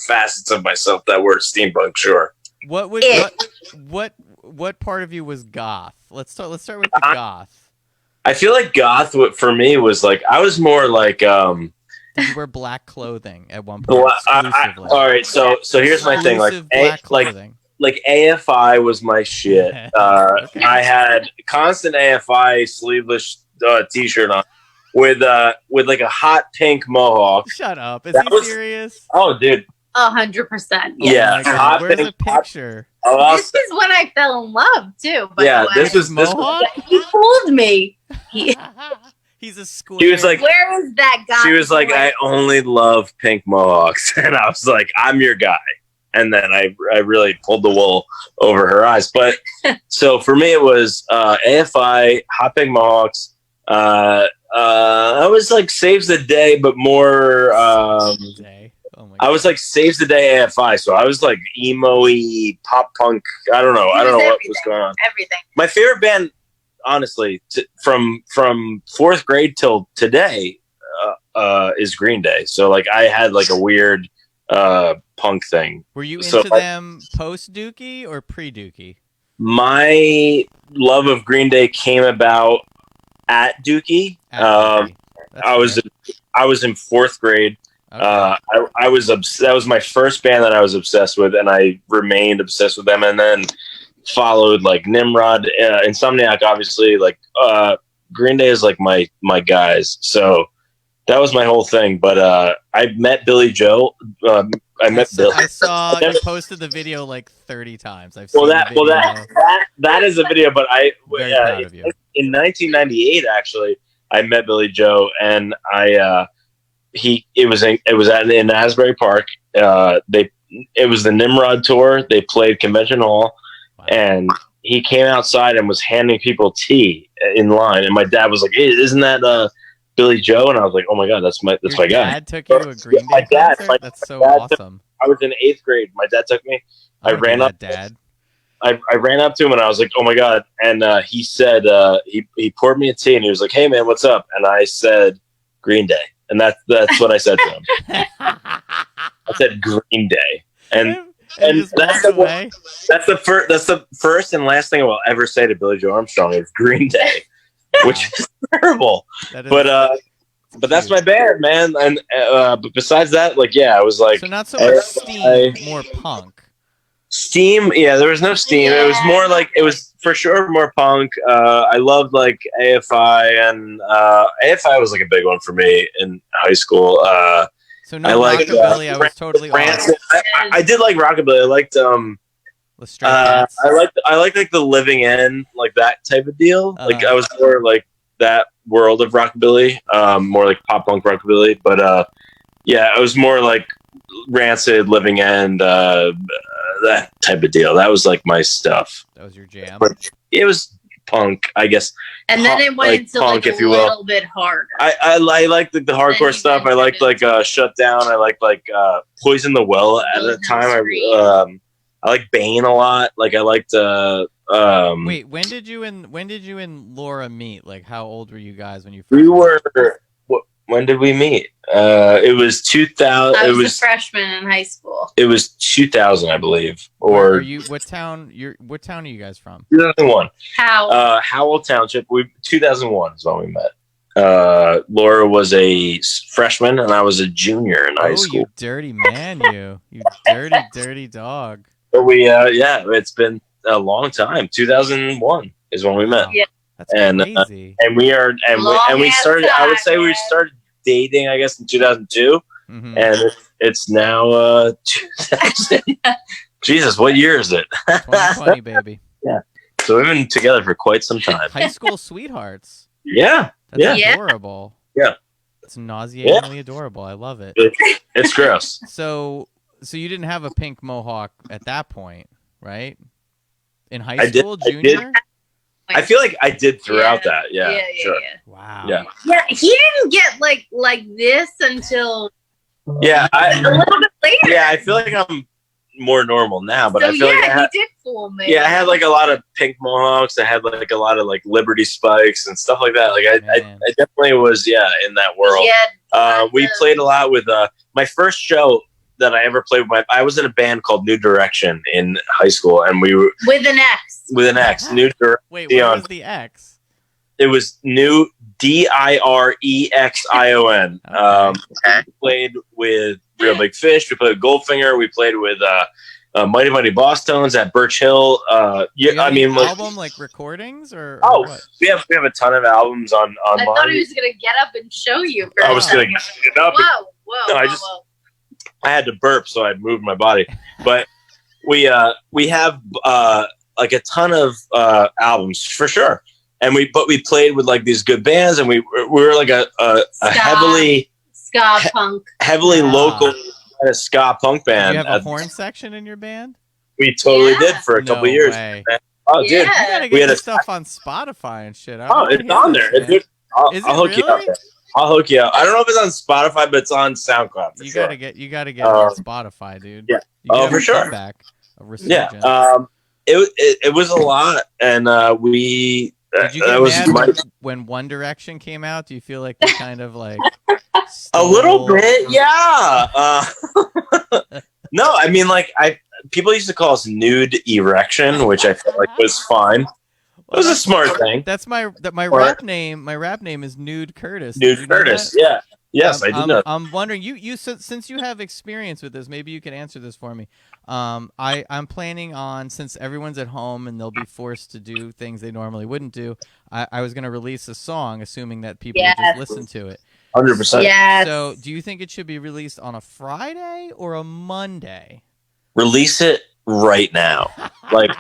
facets of myself that were steampunk. Sure. What part of you was goth? Let's start with the goth. I feel like goth for me was I was more Did you wear black clothing at one point? All right, so here's my thing. like AFI was my shit. Okay. I had constant AFI sleeveless t-shirt on with like a hot pink mohawk. Shut up! Is That he was- serious? Oh, dude. 100%. Yeah. Oh my God. Hot Where's pink, the picture? This is when I fell in love too. By Yeah, the way. this was Mohawk. He fooled me. He's a square. She was like, Where is that guy? she was like, boy? I only love pink mohawks, and I was like, I'm your guy. And then I really pulled the wool over her eyes. But so for me, it was AFI, hot pink mohawks. I was like saves the day, but more. Day. Oh my I was like saves the day AFI, so I was like emo-y, pop punk. I don't know what was going on. Everything. My favorite band, honestly, from fourth grade till today, is Green Day. So like I had like a weird punk thing. Were you So into them post Dookie or pre Dookie? My love of Green Day came about at Dookie. I was in fourth grade. Okay. I was that was my first band that I was obsessed with, and I remained obsessed with them. And then followed like Nimrod, Insomniac, obviously. Like Green Day is like my guys. So that was my whole thing. But I met Billy Joe. I met Bill. I saw you posted the video like 30 times. I've seen the video. that is a video. But Very proud of you. In 1998, actually, I met Billy Joe, and it was in Asbury Park. It was the Nimrod tour. They played Convention Hall, Wow. and he came outside and was handing people tea in line. And my dad was like, "Hey, isn't that Billy Joe?" And I was like, "Oh my god, that's my Your guy." dad took you to a Green Day My dad- concert? my That's so dad awesome. I was in 8th grade. My dad took me. I ran up. Dad. I ran up to him and I was like, "Oh my god!" And he said, he poured me a tea and he was like, "Hey man, what's up?" And I said, "Green Day," and that's what I said to him. I said Green Day, and just that's walked away. that's the first and last thing I will ever say to Billy Joe Armstrong is Green Day, which is terrible. That is But that's my band, man. And but besides that, like, yeah, I was like, so not so much Steam, more punk. Steam. Yeah, there was no Steam. It was more like, it was for sure more punk. I loved like AFI, and AFI was like a big one for me in high school. So no I liked, rockabilly. I was totally off. Rancid. I did like rockabilly. I liked The Stray Cats. I liked like the Living End, like that type of deal. Like I was more like that world of rockabilly, more like pop punk rockabilly. But yeah, I was more like Rancid, Living End, that type of deal. That was like my stuff. That was your jam. But it was punk, I guess. And then it went like into punk, like if a you will. little bit harder. I liked the hardcore you stuff. I ventured liked like into- Shut Down. I liked like Poison the Well at the time. I liked Bane a lot. Like I liked Wait, when did you and Laura meet? Like, how old were you guys when you first we met? were when did we meet? It was 2000. I It was was a freshman in high school. it was 2000, I believe, Where or are you? What town are you guys from? 2001. How? Howell Township. 2001 is when we met. Laura was a freshman and I was a junior in high school. You dirty man, you dirty dog. But we, yeah, it's been a long time. 2001 is when we met. Yeah. That's And, crazy. And we are, and we Long-ass started. I would say we time. started dating, I guess, in 2002, Mhm. and it's now 2000. Jesus, what year is it? 2020, baby. So we've been together for quite some time. High school sweethearts. Yeah, That's Yeah. adorable. Yeah. It's nauseatingly adorable. I love it. it's gross. So you didn't have a pink mohawk at that point, right? In high I did- school, I did. junior? I feel like I did throughout that. Yeah, sure. Wow. Yeah. Yeah, he didn't get like this until Yeah, a little bit later. yeah. I feel like I'm more normal now, but so I feel yeah, like I had, he did fool me. yeah, I had like a lot of pink mohawks. I had like a lot of like Liberty spikes and stuff like that. Like I Man. definitely was, in that world. Yeah, We played a lot with my first show that I ever played with. I was in a band called New Direction in high school, and we were with an X. with an X. New Direction. Wait, Dion. what was the X? It was New DIREXION. Okay. We played with Real Big Fish. We played with Goldfinger. We played with Mighty Mighty Boss Tones at Birch Hill. I mean, album like recordings or what? we have a ton of albums on. I thought he was gonna get up and show you. I was gonna get up. Whoa! I had to burp, so I moved my body. But we have like a ton of albums for sure, and we played with like these good bands, and we were like a heavily ska punk, heavily local kind of ska punk band. Do you have a horn section in your band? We totally did for a couple years. Way. Oh, dude, you gotta get this stuff on Spotify and shit. It's on there. I'll hook you up. I'll hook you up. I don't know if it's on Spotify, but it's on SoundCloud. You gotta get on Spotify, dude. Yeah. For sure. It was a lot, and we. Did you get mad when One Direction came out? Do you feel like they kind of like a little bit? Yeah. No, I mean, like people used to call us Nude Erection, which I felt like was fine. It was a smart thing. That's my rap name. My rap name is Nude Curtis. Nude Curtis. Yeah. Yes, I do know. I'm wondering, you since you have experience with this, maybe you can answer this for me. I'm planning on, since everyone's at home and they'll be forced to do things they normally wouldn't do, I was going to release a song, assuming that people would just listen to it. 100%. Yes. So, do you think it should be released on a Friday or a Monday? Release it right now. Like,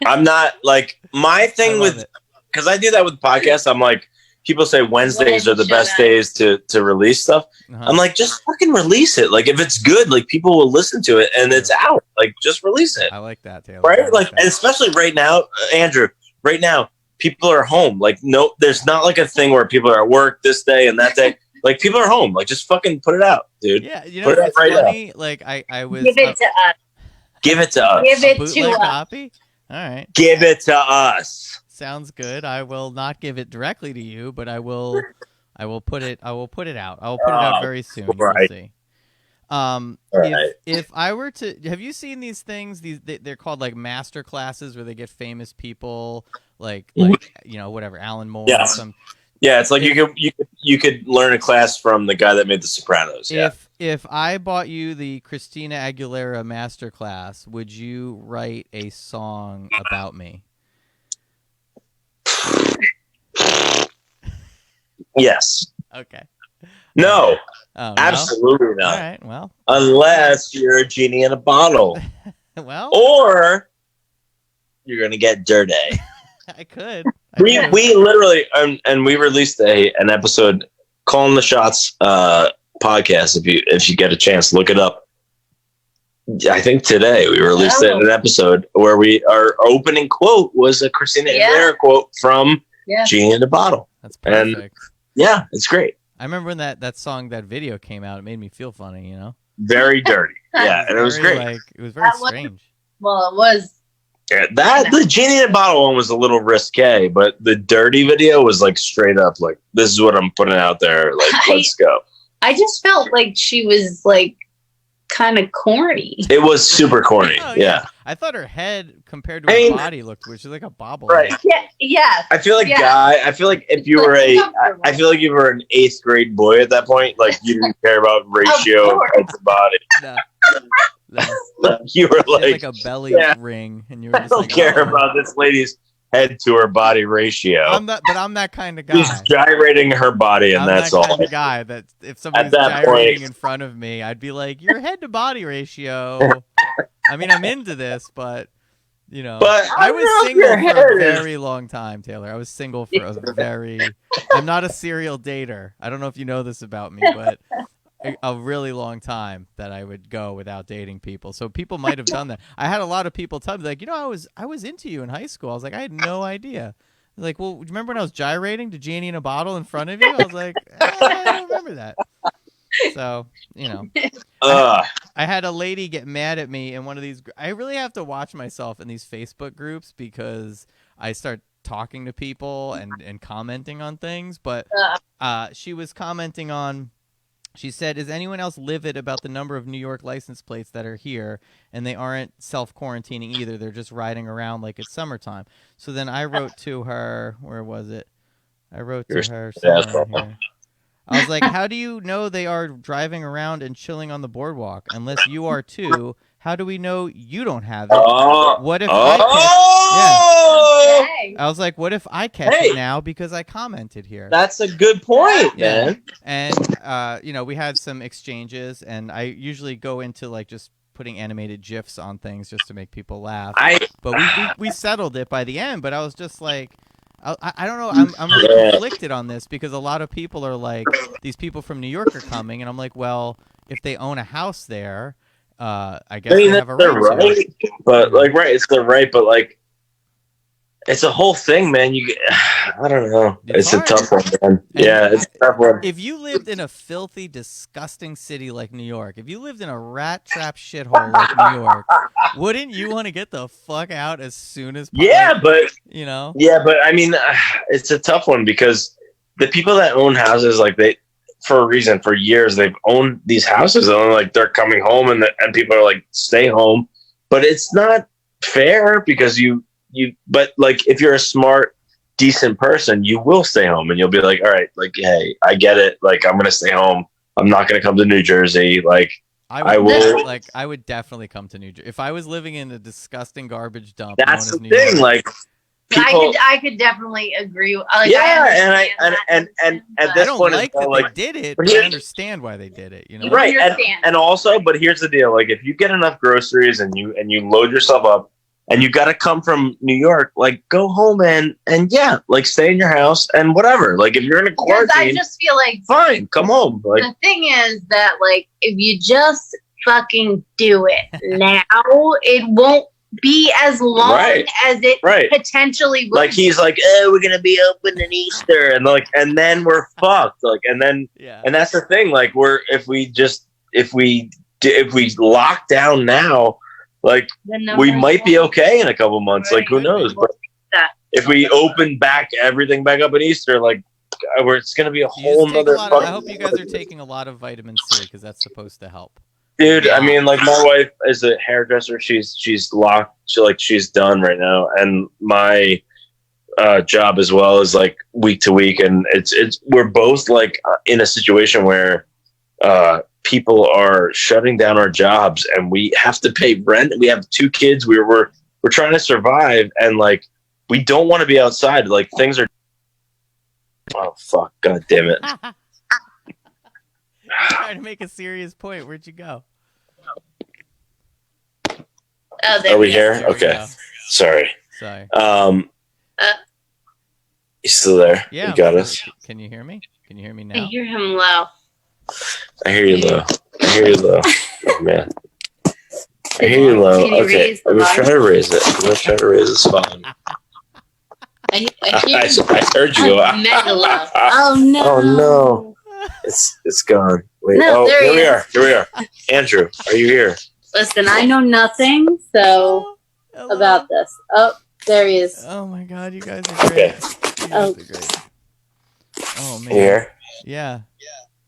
I'm not like my thing with, because I do that with podcasts. I'm like, people say Wednesdays are the best days to release stuff. I'm like, just fucking release it. Like, if it's good, like people will listen to it and it's out. Like, just release it. I like that, Taylor. Right? Like, and especially right now, Andrew. Right now, people are home. Like, no, there's not like a thing where people are at work this day and that day. Like, people are home. Like, just fucking put it out, dude. Yeah, you know, it's funny. Now. Like, I was give it to us. Give it to us. Give it to us. Copy? All right. Give it to us. Sounds good. I will not give it directly to you, but I will put it out. I will put it out very soon. Right. You will see. If I were to, have you seen these things? They're called like master classes where they get famous people like whatever, Alan Moore or some. Yeah, it's like you could learn a class from the guy that made The Sopranos. Yeah. If I bought you the Christina Aguilera masterclass, would you write a song about me? Yes. Okay. No. Oh, absolutely not. All right. Well, unless you're a genie in a bottle. Well, or you're gonna get dirty. I could. We literally and we released an episode, Calling the Shots podcast. If you get a chance, look it up. I think today we released an episode where our opening quote was a Christina Aguilera quote from Genie in a Bottle. That's perfect. And yeah, it's great. I remember when that song, that video came out. It made me feel funny, you know. Very dirty. Yeah, and it was great. It was very strange. It was. Yeah, the Genie in a Bottle one was a little risque, but the dirty video was like straight up like, this is what I'm putting out there. Like, let's go. I just felt like she was like kind of corny. It was super corny. Oh, yeah. I thought her head compared to her body looked weird. She's like a bobble. Right. Yeah. I feel like I feel like if you were I feel like you were an 8th grade boy at that point, like you didn't care about ratio of the body. No. You were like a belly ring, and you were just I don't care about this lady's head to her body ratio. I'm that kind of guy. She's gyrating her body, and that's all. I'm that kind of guy that if somebody's gyrating in front of me, I'd be like, your head to body ratio. I mean, I'm into this, but you know, I was single for a very long time, Taylor. I was single for a very. I'm not a serial dater. I don't know if you know this about me, but a really long time that I would go without dating people. So people might have done that. I had a lot of people tell me like, I was into you in high school. I was like, I had no idea. Like, well, remember when I was gyrating to Genie in a Bottle in front of you? I was like, I don't remember that. So, you know, I had a lady get mad at me in one of these. I really have to watch myself in these Facebook groups because I start talking to people and commenting on things. But she was commenting on, she said, is anyone else livid about the number of New York license plates that are here and they aren't self-quarantining either? They're just riding around like it's summertime. So then I wrote to her, where was it? I wrote to her somewhere here. I was like, how do you know they are driving around and chilling on the boardwalk? Unless you are too, How do we know you don't have it? What if I catch? Yeah. I was like, what if I catch it now because I commented here? That's a good point, man. And we had some exchanges, and I usually go into like just putting animated GIFs on things just to make people laugh. But we settled it by the end. But I was just like, I don't know. I'm really conflicted on this because a lot of people are like, these people from New York are coming, and I'm like, well, if they own a house there, I guess they have a right to. But it's their right. But like, it's a whole thing, man. I don't know. It's a tough one, man. It's a tough one. If you lived in a filthy, disgusting city like New York, if you lived in a rat trap shithole like New York, wouldn't you want to get the fuck out as soon as possible? Yeah, but Yeah, but I mean, it's a tough one because the people that own houses, like for a reason, for years they've owned these houses, and like they're coming home, and people are like, stay home. But it's not fair because but like if you're a smart, decent person, you will stay home and you'll be like, all right, like, hey, I get it. Like, I'm going to stay home. I'm not going to come to New Jersey. Like, I would definitely come to New Jersey. If I was living in a disgusting garbage dump. That's the thing. Like, people, I could definitely agree. Like, and at this point, like that they did it, but I understand why they did it. Right. And also, but here's the deal. Like, if you get enough groceries and you load yourself up, and you got to come from New York, like, go home and like, stay in your house and whatever. Like, if you're in a quarantine, I just feel like fine, come home. Like, the thing is that, like, if you just fucking do it now, it won't be as long as it potentially would. Like, he's like, we're gonna be open in Easter, and like, and then we're fucked. Like, and then, and that's the thing. Like, if we lock down now. Like, we might be okay in a couple months. Like, who knows? But if we open everything back up at Easter, like, it's going to be a whole nother. I hope you guys are taking a lot of vitamin C because that's supposed to help. Dude, I mean, like, my wife is a hairdresser. She's locked. She's done right now. And my job as well is like week to week. And we're both like in a situation where, people are shutting down our jobs and we have to pay rent. We have 2 kids. We're trying to survive, and like, we don't want to be outside. Like, things are, oh fuck, god damn it. You're trying to make a serious point. Where'd you go? Are we here? Okay. Sorry. You still there? Yeah. You got us. Can you hear me? Can you hear me now? I hear him low. I hear you low. Oh, man. I hear you low. Okay. Let's try to raise it. It's fine. I heard you go. Mega low. Oh, no. Oh, no. It's gone. Wait. No, here we are. Andrew, are you here? Listen, I know nothing about this. Oh, there he is. Oh, my God. You guys are great. Okay. Are great. Oh, man. You here? Yeah.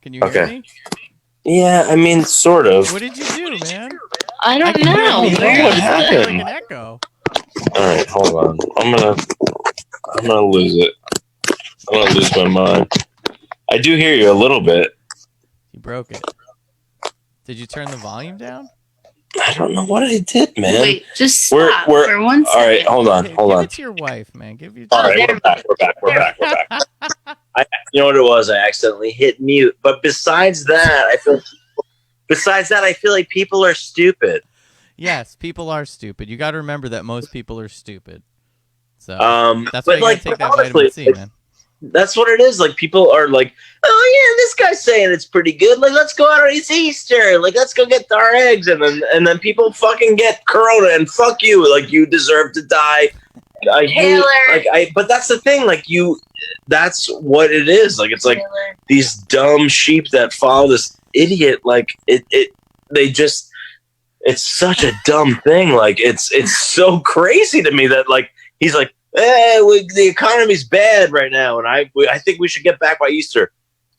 Can you hear me? Yeah, I mean, sort of. What did you do, man? I don't know. What happened? Like an echo. All right, hold on. I'm gonna lose it. I'm gonna lose my mind. I do hear you a little bit. You broke it. Did you turn the volume down? I don't know what I did, man. Wait, just stop for 1 second. All right, hold on. Give it to your wife, man. All right, we're back. You know what it was? I accidentally hit mute. But besides that, I feel like people are stupid. Yes, people are stupid. You got to remember that most people are stupid. So that's why you got to take that vitamin C, man. That's what it is. Like, people are like, oh yeah, this guy's saying it's pretty good. Like, let's go out on Easter. Like, let's go get our eggs, and then people fucking get corona and fuck you. Like, you deserve to die. I hate, but that's the thing. Like, that's what it is. Like, it's like these dumb sheep that follow this idiot. Like, it's such a dumb thing. Like, it's so crazy to me that, like, he's like, the economy's bad right now, and I think we should get back by Easter.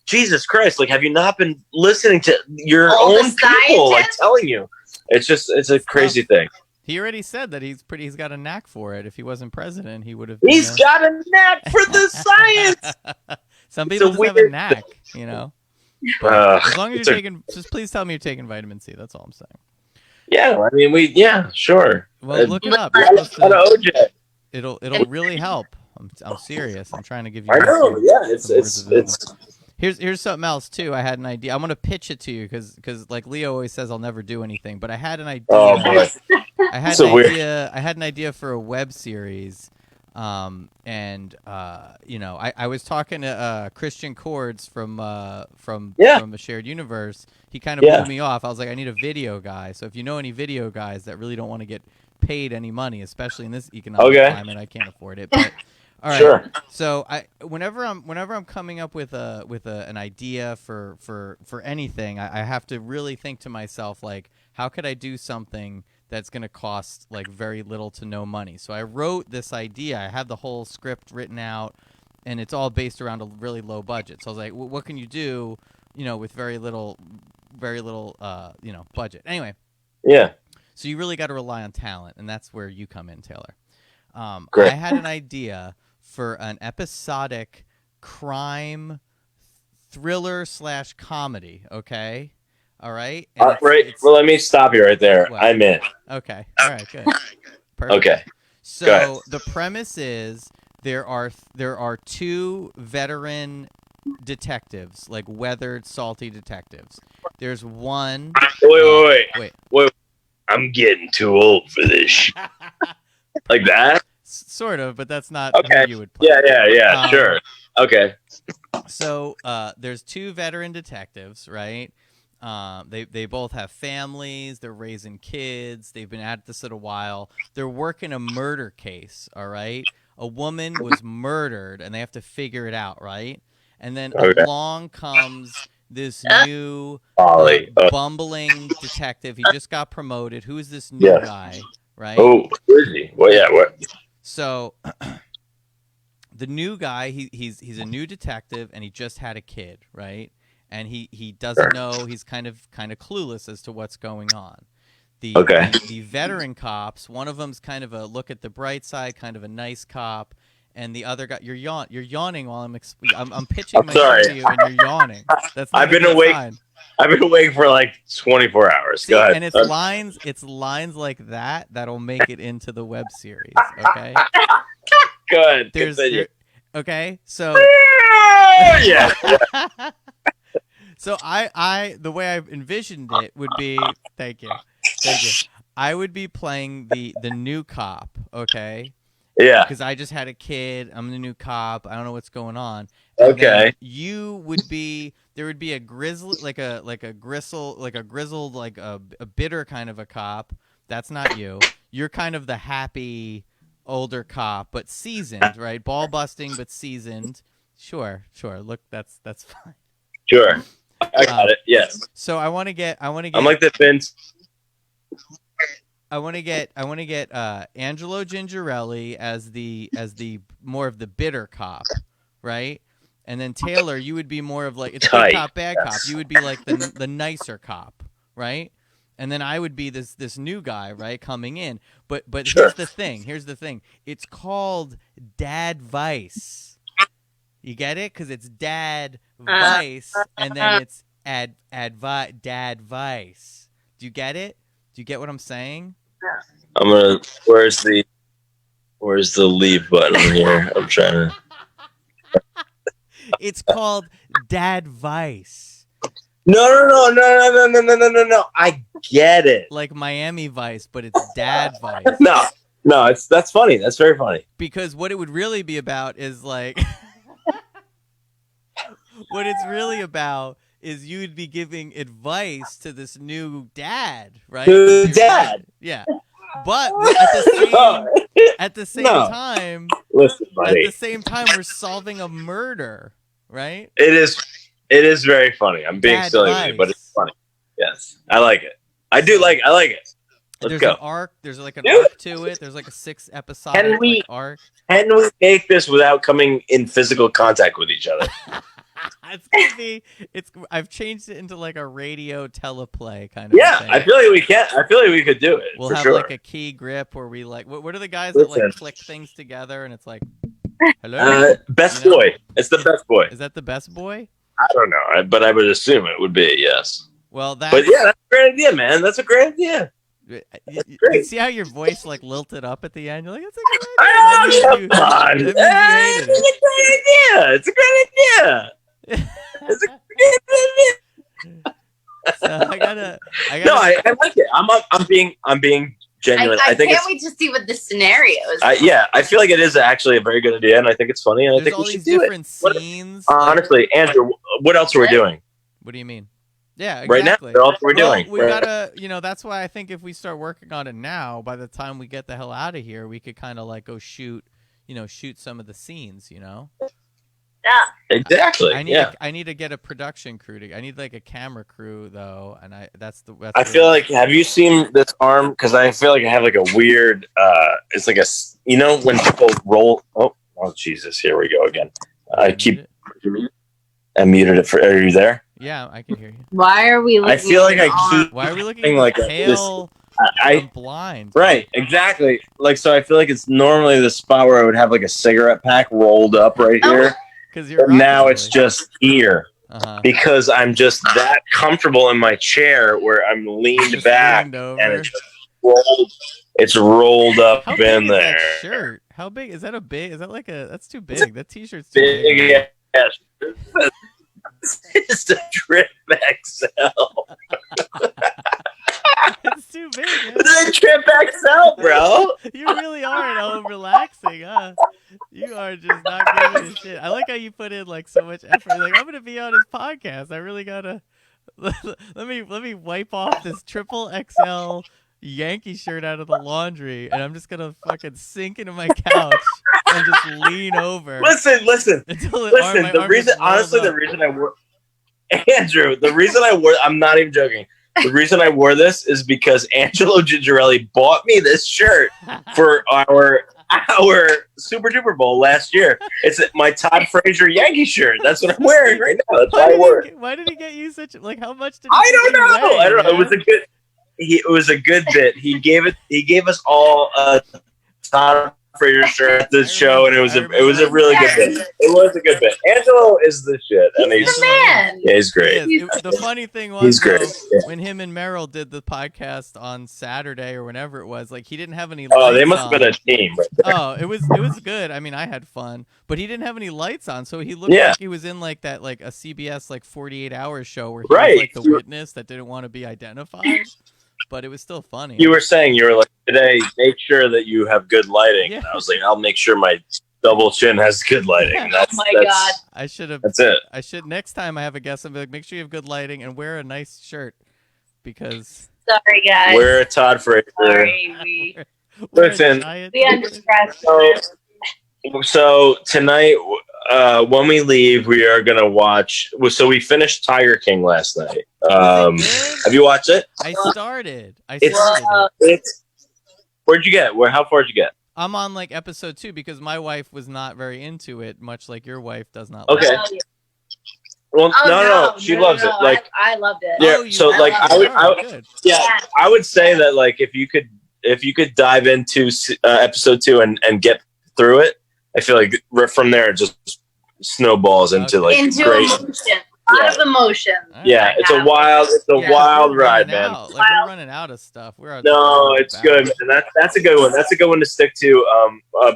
Jesus Christ! Like, have you not been listening to your own people? Like, telling you, it's a crazy thing. He already said that he's got a knack for it. If he wasn't president, he would have. He's got a knack for the science. Some people just have a knack, you know. As long as you're taking, just please tell me you're taking vitamin C. That's all I'm saying. Yeah, I mean, sure. Well, look it up. It'll really help. I'm serious. I'm trying to give you. I know. It's. Here's something else too. I had an idea. I'm gonna pitch it to you because like Leo always says, I'll never do anything. But I had an idea. Oh boy. I had an idea for a web series. I was talking to Christian Cords from A Shared Universe. He kind of blew me off. I was like, I need a video guy. So if you know any video guys that really don't want to get paid any money, especially in this economic climate, I can't afford it. But all right. Sure. So whenever I'm coming up with an idea for anything, I have to really think to myself, like, how could I do something that's going to cost like very little to no money? So I wrote this idea. I have the whole script written out, and it's all based around a really low budget. So I was like, what can you do, with very little, budget? Anyway. Yeah. So you really got to rely on talent, and that's where you come in, Taylor. Great. I had an idea for an episodic crime thriller / comedy. Okay. All right. Well, let me stop you right there. What? I'm in. Okay. All right. Good. Perfect. Okay. So the premise is there are 2 veteran detectives, like weathered, salty detectives. There's one. Wait. I'm getting too old for this. Like that? Sort of, but that's not who you would play. Yeah. Sure. Okay. So there's 2 veteran detectives, right? They both have families. They're raising kids. They've been at this a while. They're working a murder case. All right, a woman was murdered, and they have to figure it out, right? And then along comes this new bumbling detective. He just got promoted. Who is this new guy? Right? Oh, who is he? Well, yeah. What? So the new guy, he's a new detective, and he just had a kid, right? And he doesn't know. He's kind of clueless as to what's going on. The veteran cops, one of them's kind of a look at the bright side, kind of a nice cop, and the other guy, you're yawning while I'm pitching my to you, and you're yawning. That's not I've been awake. Sign. I've been awake for like 24 hours. Go ahead. And it's lines like that that'll make it into the web series. Okay. Good. Okay. So. Yeah. So the way I've envisioned it would be, thank you. I would be playing the new cop, okay? Yeah. Because I just had a kid. I'm the new cop. I don't know what's going on. And okay. There would be a grizzled, like a bitter kind of a cop. That's not you. You're kind of the happy older cop, but seasoned, right? Ball busting, but seasoned. Sure. Look, that's fine. Sure. I got it. Yes. So I want to get. I'm like the Vince. I want to get Angelo Gingerelli as the more of the bitter cop, right? And then Taylor, you would be more of like, it's good cop, bad cop. You would be like the nicer cop, right? And then I would be this new guy, right, coming in. But sure. Here's the thing. It's called Dad Vice. You get it? Because it's Dad Vice, and then it's Dad Vice. Do you get it? Do you get what I'm saying? Where's the leave button here? I'm trying to. It's called Dad Vice. No. I get it. Like Miami Vice, but it's Dad Vice. No, that's funny. That's very funny. Because what it would really be about is like, what it's really about is you'd be giving advice to this new dad, right? New dad. Yeah. But at the same time, listen, buddy. At the same time, we're solving a murder, right? It is very funny. I'm being silly with you, but it's funny. Yes, I like it. I like it. Let's go. There's like an arc to it. There's like a 6-episode arc. Can we make this without coming in physical contact with each other? It's gonna be. I've changed it into like a radio teleplay kind of. Yeah, thing. I feel like we can. I feel like we could do it. We'll have like a key grip where we like. What are the guys that like click things together and it's like, hello? Best boy. It's the best boy. Is that the best boy? I don't know, but I would assume it would be yes. Well, But yeah, that's a great idea, man. That's a great idea. You see how your voice like lilted up at the end? You're like, it's a good idea. It's a great idea. It's a great idea. So I gotta. No, I like it. I'm being genuine. I can't wait to see what the scenario is. I feel like it is actually a very good idea, and I think it's funny, and I think we should do it. Scenes. Honestly, Andrew, what else are we doing? What do you mean? Yeah, exactly. Right now, what else are we doing? We gotta, that's why I think if we start working on it now, by the time we get the hell out of here, we could kind of like go shoot some of the scenes, Yeah, exactly. I need to get a production crew. I need like a camera crew though, and I feel like, have you seen this arm? Because I feel like I have like a weird. It's like when people roll. Oh Jesus! Here we go again. I muted it for. Are you there? Yeah, I can hear you. Why are we? I feel like Why are we looking like pale? I'm blind. Right, exactly. Like, so I feel like it's normally the spot where I would have like a cigarette pack rolled up right here. Because now it's just here. Because I'm just that comfortable in my chair where I'm leaned back and it's rolled. It's rolled up in there. That shirt? How big is that? Is that like a? That's too big. That t-shirt's too big. Yes. It's a Trip XL. It's too big. It's a Trip XL, bro. You really are relaxing, huh? You are just not giving a shit. I like how you put in like so much effort. Like, I'm gonna be on his podcast. I really gotta let me wipe off this triple XL Yankee shirt out of the laundry, and I'm just gonna fucking sink into my couch and just lean over. Listen. The reason I wore Andrew, I'm not even joking. The reason I wore this is because Angelo Gingerelli bought me this shirt for our Super Duper Bowl last year. It's my Todd Frazier Yankee shirt. That's what I'm wearing right now. That's why I wore it. Why did he get you such how much did I don't know. It was a good. It was a good bit. He gave us all a Todd Frazier shirt at this show, and it was a really good bit. It was a good bit. Angelo is the shit. He's the man. Yeah, he's great. The funny thing was, when him and Meryl did the podcast on Saturday or whenever it was, like he didn't have any lights on. They must have been a team. Right there. Oh, it was good. I mean, I had fun, but he didn't have any lights on, so he looked like he was in like that, like a CBS like 48 Hours show where he was like the witness that didn't want to be identified. But it was still funny. You were like, today, make sure that you have good lighting. Yeah. And I was like, I'll make sure my double chin has good lighting. God. I should have. That's it. I should, next time I have a guest, I'll be like, make sure you have good lighting and wear a nice shirt. Because. Sorry, guys. Wear a Todd Frazier. Sorry. Listen. We understand. So tonight, when we leave, we are going to watch. So we finished Tiger King last night. Have you watched it? I started. Where'd you get? How far did you get? I'm on like episode 2 because my wife was not very into it, much like your wife does not. Okay. Like it. Well, no, she loves it. Like I loved it. Yeah. So like I would say that like if you could dive into episode 2 and get through it, I feel like from there it just snowballs into great emotion. A lot of emotion. Yeah, it's a wild ride, man. Like we're running out of stuff. It's good, man. That's a good one. That's a good one to stick to.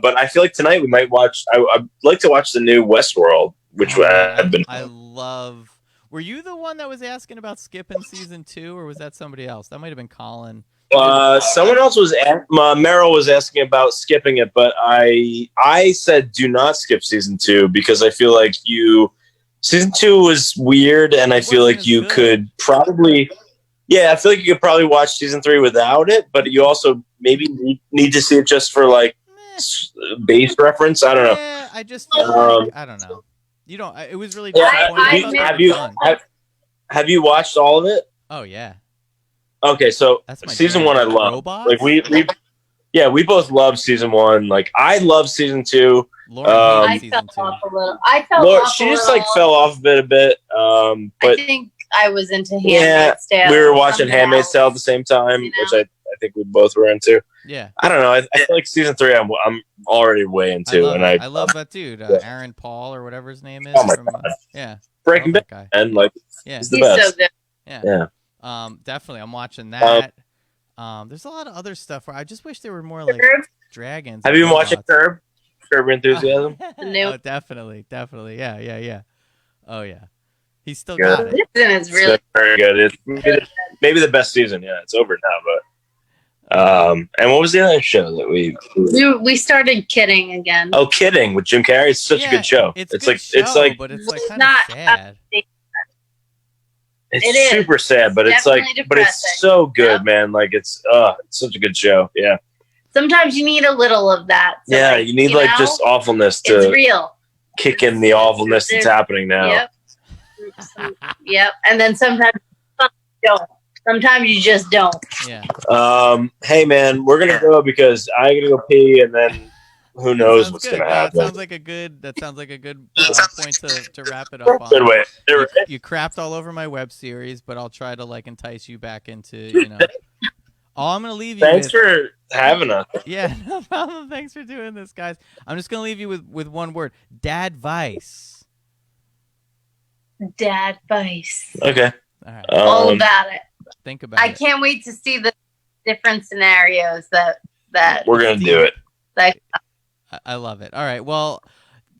But I feel like tonight we might watch. I'd like to watch the new Westworld, which I've been. I love. Were you the one that was asking about skipping season 2, or was that somebody else? That might have been Colin. Someone else was. Meryl was asking about skipping it, but I said do not skip season 2 because I feel like Season 2 was weird, and I feel like you could probably, I feel like you could probably watch season 3 without it, but you also maybe need to see it just for like base reference. I don't know. Yeah, I just I don't know. You don't. It was really disappointing. Have you watched all of it? Oh yeah. Okay, so season 1 I love. Robots? Like we both love season 1. Like I love season 2. I fell off a little. She just like fell off a bit. But I think I was into Handmaid's Tale. We were watching Handmaid's Tale at the same time, which I think we both were into. Yeah. I don't know. I feel like season 3 I'm already way into, I love that dude, Aaron Paul or whatever his name is. Oh my God. Breaking Bad, and like he's the best. So good. Yeah. Definitely, I'm watching that. There's a lot of other stuff where I just wish there were more like dragons. Have you been watching Curb Your Enthusiasm? Oh, definitely. Yeah. Oh yeah, he's still got it. It's really very good. It's maybe the best season. Yeah, it's over now, but. And what was the other show that we started Kidding again? Oh, Kidding with Jim Carrey. It's such a good show. It's like, but it's like kind of sad. It's super sad, but it's like, depressing. But it's so good, man. Like it's such a good show. Yeah. Sometimes you need a little of that. So like, you need just awfulness to it's real. Kick in the awfulness that's happening now. Yep. Yep. And then sometimes you don't. Sometimes you just don't. Yeah. Hey man, we're gonna go because I gotta go pee, and then who knows what's gonna happen. That sounds like a good point to wrap it up on. Good way. You crapped all over my web series, but I'll try to like entice you back into All I'm gonna leave you. Thanks for having us. Yeah, no problem. Thanks for doing this, guys. I'm just gonna leave you with one word: Dadvice. Dadvice. Okay. All right. All about it. Think about it. I can't wait to see the different scenarios that we're gonna do it. I love it. All right. Well,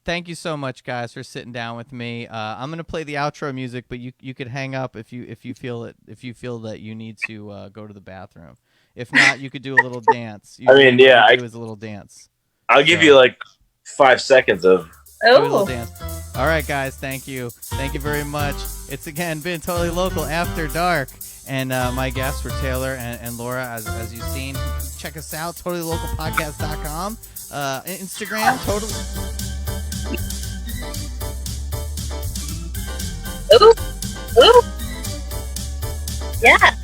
thank you so much, guys, for sitting down with me. I'm gonna play the outro music, but you could hang up if you feel that you need to go to the bathroom. If not, you could do a little dance. I mean, yeah, I do a little dance. I'll give you like 5 seconds of. Do a little dance. All right, guys. Thank you. Thank you very much. It's again been Totally Local After Dark. And my guests were Taylor and Laura, as you've seen. Check us out, totallylocalpodcast.com. Instagram, totally. Ooh. Yeah.